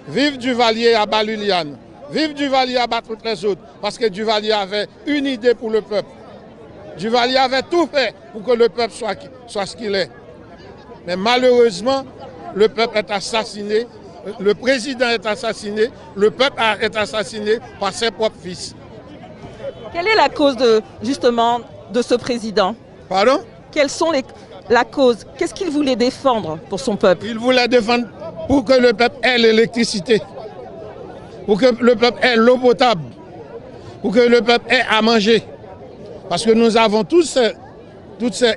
vive Duvalier à bas Luliane. Vive Duvalier à battre toutes les autres. Parce que Duvalier avait une idée pour le peuple. Duvalier avait tout fait pour que le peuple soit ce qu'il est. Mais malheureusement, le peuple est assassiné, le président est assassiné, le peuple est assassiné par ses propres fils. Quelle est la cause justement de ce président? Pardon? Quelles sont la cause? Qu'est-ce qu'il voulait défendre pour son peuple? Il voulait défendre pour que le peuple ait l'électricité, pour que le peuple ait l'eau potable, pour que le peuple ait à manger. Parce que nous avons tous ces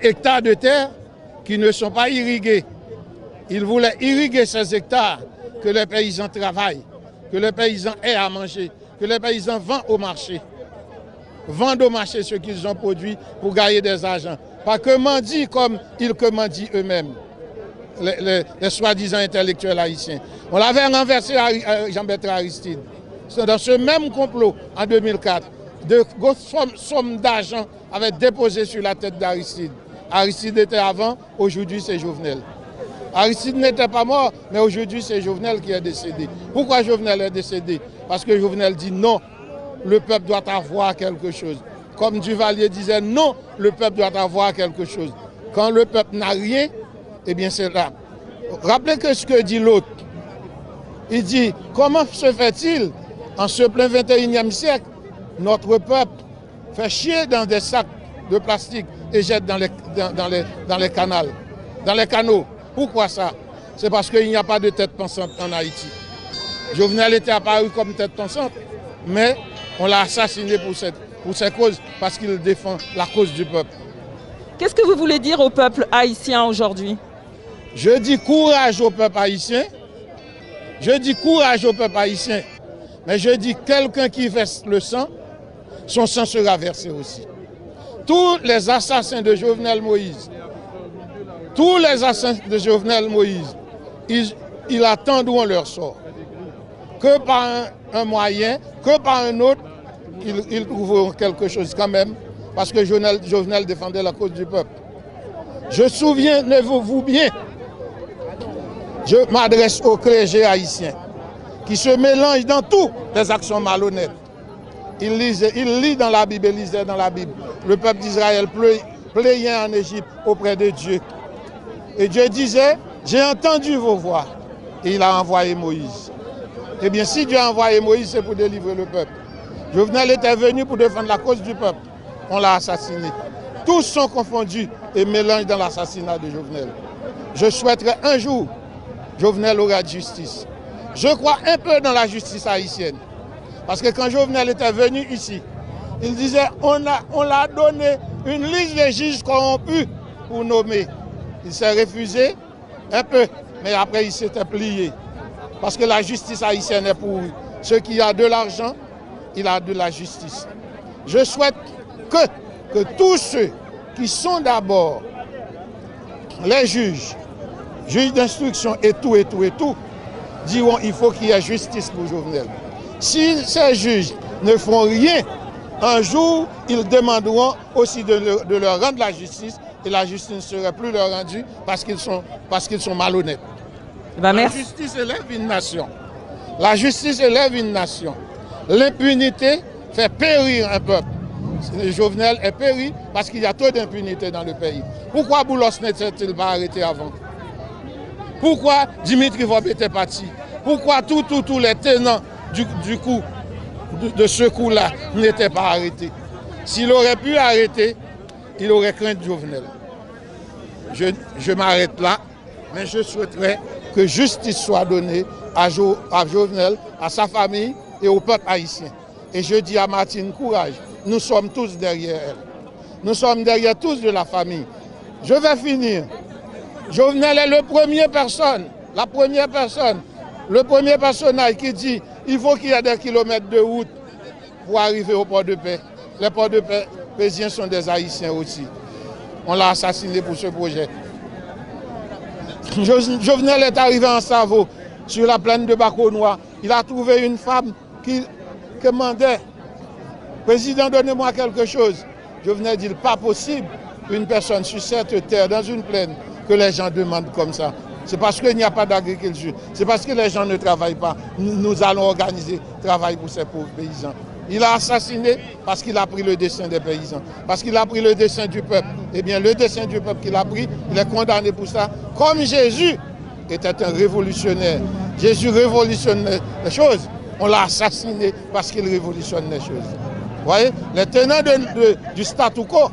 hectares de terre qui ne sont pas irrigués. Il voulait irriguer ces hectares, que les paysans travaillent, que les paysans aient à manger, que les paysans vendent au marché ce qu'ils ont produit pour gagner des argents. Pas que mendient comme ils commandient eux-mêmes, les soi-disant intellectuels haïtiens. On l'avait renversé à Jean-Bertrand Aristide. Dans ce même complot, en 2004, de grosses sommes d'argent avaient déposé sur la tête d'Aristide. Aristide était avant, aujourd'hui c'est Jovenel. Aristide n'était pas mort, mais aujourd'hui c'est Jovenel qui est décédé. Pourquoi Jovenel est décédé? Parce que Jovenel dit non, le peuple doit avoir quelque chose. Comme Duvalier disait non, le peuple doit avoir quelque chose. Quand le peuple n'a rien, eh bien c'est là. Rappelez que ce que dit l'autre. Il dit, comment se fait-il, en ce plein 21e siècle, notre peuple fait chier dans des sacs de plastique et jette dans les canaux. Pourquoi ça? C'est parce qu'il n'y a pas de tête pensante en Haïti. Jovenel était apparu comme tête pensante, mais on l'a assassiné pour cette cause, parce qu'il défend la cause du peuple. Qu'est-ce que vous voulez dire au peuple haïtien aujourd'hui? Je dis courage au peuple haïtien. Je dis courage au peuple haïtien. Mais je dis quelqu'un qui verse le sang, son sang sera versé aussi. Tous les assassins de Jovenel Moïse, ils attendront leur sort. Que par un moyen, que par un autre, ils trouveront quelque chose quand même, parce que Jovenel défendait la cause du peuple. Souvenez-vous bien, je m'adresse au clergé haïtien, qui se mélange dans toutes les actions malhonnêtes. Il lit dans la Bible, il lisait dans la Bible. Le peuple d'Israël plaignait en Égypte auprès de Dieu. Et Dieu disait, j'ai entendu vos voix. Et il a envoyé Moïse. Eh bien, si Dieu a envoyé Moïse, c'est pour délivrer le peuple. Jovenel était venu pour défendre la cause du peuple. On l'a assassiné. Tous sont confondus et mélangent dans l'assassinat de Jovenel. Je souhaiterais un jour, Jovenel aura de justice. Je crois un peu dans la justice haïtienne. Parce que quand Jovenel était venu ici, il disait on l'a donné une liste de juges corrompus pour nommer. Il s'est refusé un peu, mais après il s'était plié. Parce que la justice haïtienne est pour ceux qui ont de l'argent il a de la justice. Je souhaite que tous ceux qui sont d'abord les juges d'instruction et tout, diront qu'il faut qu'il y ait justice pour Jovenel. Si ces juges ne font rien, un jour, ils demanderont aussi de leur rendre la justice et la justice ne serait plus leur rendue parce qu'ils sont malhonnêtes. La justice élève une nation. La justice élève une nation. L'impunité fait périr un peuple. Jovenel est péri parce qu'il y a trop d'impunité dans le pays. Pourquoi Boulos n'était-il pas arrêté avant? Pourquoi Dimitri Vob était parti? Pourquoi tous les tenants du coup de ce coup-là n'étaient pas arrêtés? S'il aurait pu arrêter, il aurait craint Jovenel. Je m'arrête là, mais je souhaiterais que justice soit donnée à Jovenel, à sa famille et au peuple haïtien. Et je dis à Martine, courage, nous sommes tous derrière elle. Nous sommes derrière tous de la famille. Je vais finir. Jovenel est la première personne, le premier personnage qui dit qu'il faut qu'il y ait des kilomètres de route pour arriver au port de paix. Les ports de paix paisiens sont des Haïtiens aussi. On l'a assassiné pour ce projet. Jovenel est arrivé en Savo, sur la plaine de Baconois. Il a trouvé une femme qui demandait « Président, donnez-moi quelque chose ». Jovenel dit « Pas possible, une personne sur cette terre, dans une plaine, que les gens demandent comme ça. C'est parce qu'il n'y a pas d'agriculture, c'est parce que les gens ne travaillent pas. Nous allons organiser travail pour ces pauvres paysans. » Il a assassiné parce qu'il a pris le dessein des paysans, parce qu'il a pris le dessein du peuple. Eh bien, le dessein du peuple qu'il a pris, il est condamné pour ça. Comme Jésus était un révolutionnaire. Jésus révolutionne les choses. On l'a assassiné parce qu'il révolutionne les choses. Vous voyez, les tenants du statu quo,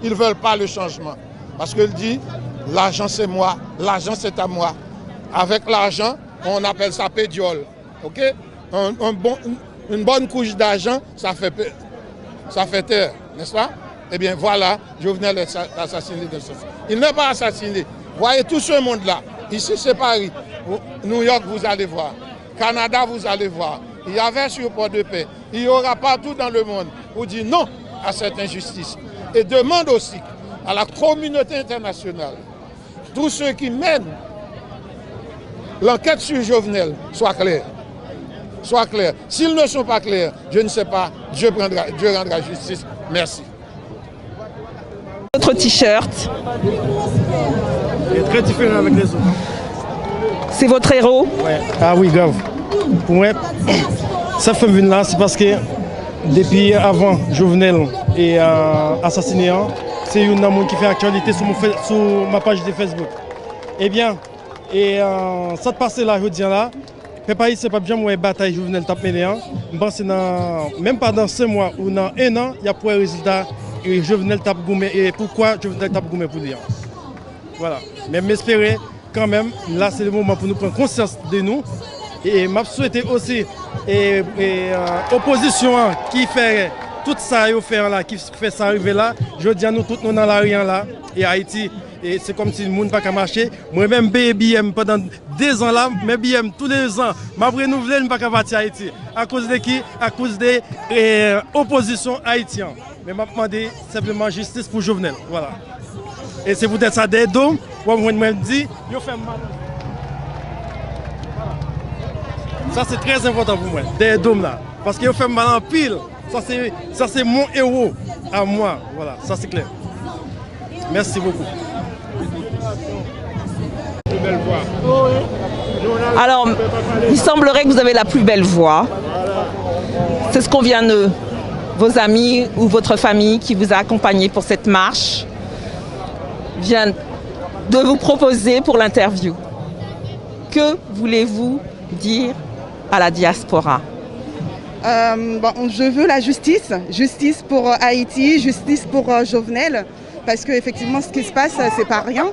ils ne veulent pas le changement. Parce qu'il dit, l'argent c'est moi, l'argent c'est à moi. Avec l'argent, on appelle ça pédiole. Ok? Une bonne couche d'argent, ça fait terre, n'est-ce pas? Eh bien voilà, Jovenel est assassiné de ce fait. Il n'est pas assassiné. Voyez tout ce monde-là. Ici c'est Paris. New York, vous allez voir. Canada, vous allez voir. Il y avait sur Port de Paix. Il y aura partout dans le monde pour dire non à cette injustice. Et demande aussi à la communauté internationale, tous ceux qui mènent l'enquête sur Jovenel, soient clairs. Soient clairs. S'ils ne sont pas clairs, je ne sais pas, Dieu rendra justice. Merci. Votre t-shirt. Il est très différent avec les autres. C'est votre héros? Ouais. Ah oui, grave. Pour moi, cette femme-là, c'est parce que depuis avant Jovenel est assassiné, c'est une amour qui fait actualité sur ma page de Facebook. Eh bien, et ça passe là, je dis là, Papa, c'est pas bien moi bataille Jovenel tape mené. Je pense que même pas dans 5 mois ou dans 1 an, il y a pour un résultat et Jovenel tape goumé. Et pourquoi Jovenel tape goumé pour dire? Voilà. Mais m'espérer quand même, là c'est le moment pour nous prendre conscience de nous. Et m'a souhaité aussi opposition qui fait tout ça là, qui fait ça arriver là. Je dis à nous tous nous dans la rue là et Haïti. Et c'est comme si le monde n'a pas marché. Moi-même, BM pendant 2 ans là, mais BM tous les ans, je renouvelé, je ne pas partir à Haïti. À cause de qui? À cause des oppositions haïtiennes. Mais je demandé simplement justice pour Jovenel. Voilà. Et c'est peut-être ça des dômes, moi je me dis, je fais mal. Ça c'est très important pour moi, des dômes là. Parce que je fais mal en pile. Ça c'est mon héros à moi. Voilà, ça c'est clair. Merci beaucoup. Alors, il semblerait que vous avez la plus belle voix. C'est ce qu'on vient de vos amis ou votre famille qui vous a accompagné pour cette marche vient de vous proposer pour l'interview. Que voulez-vous dire à la diaspora? Je veux la justice. Justice pour Haïti, justice pour Jovenel. Parce qu'effectivement, ce qui se passe, c'est pas rien.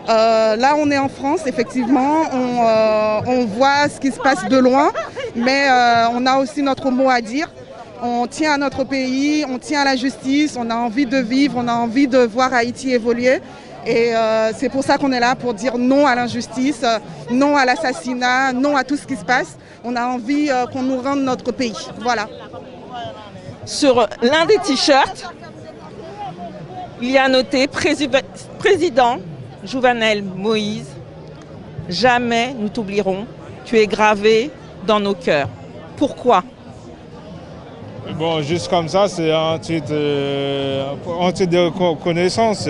Là, on est en France, effectivement, on voit ce qui se passe de loin, mais on a aussi notre mot à dire. On tient à notre pays, on tient à la justice, on a envie de vivre, on a envie de voir Haïti évoluer. Et c'est pour ça qu'on est là, pour dire non à l'injustice, non à l'assassinat, non à tout ce qui se passe. On a envie qu'on nous rende notre pays. Voilà. Sur l'un des t-shirts, il y a noté Président Jovenel Moïse, jamais nous t'oublierons, tu es gravé dans nos cœurs. Pourquoi? Bon, juste comme ça, c'est un titre de reconnaissance,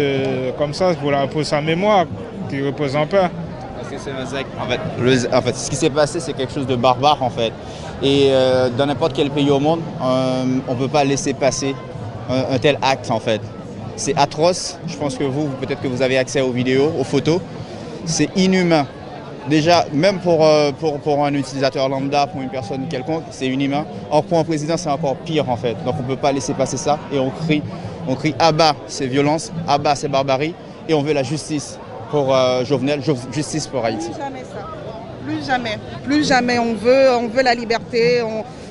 comme ça, pour sa mémoire, qui repose en paix. Parce que c'est en fait, ce qui s'est passé, c'est quelque chose de barbare, en fait. Et dans n'importe quel pays au monde, on ne peut pas laisser passer un tel acte, en fait. C'est atroce. Je pense que peut-être que vous avez accès aux vidéos, aux photos. C'est inhumain. Déjà, même pour un utilisateur lambda, pour une personne quelconque, c'est inhumain. Or, pour un président, c'est encore pire, en fait. Donc, on ne peut pas laisser passer ça. Et on crie à bas ces violences, à bas ces barbaries. Et on veut la justice pour Jovenel, justice pour Haïti. Plus jamais ça. Plus jamais. Plus jamais. On veut la liberté.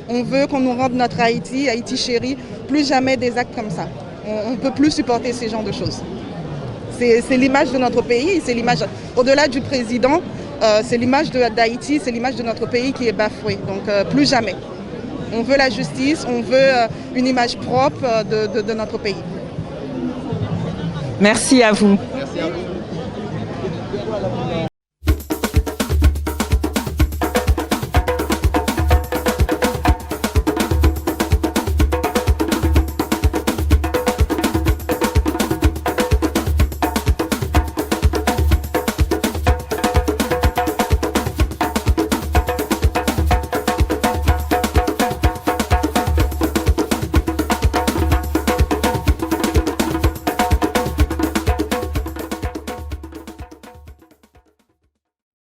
On veut qu'on nous rende notre Haïti, Haïti chéri. Plus jamais des actes comme ça. On ne peut plus supporter ces genres de choses. C'est l'image de notre pays. C'est l'image, au-delà du président, c'est l'image d'Haïti, c'est l'image de notre pays qui est bafouée. Donc plus jamais. On veut la justice, on veut une image propre de notre pays. Merci à vous. Merci à vous.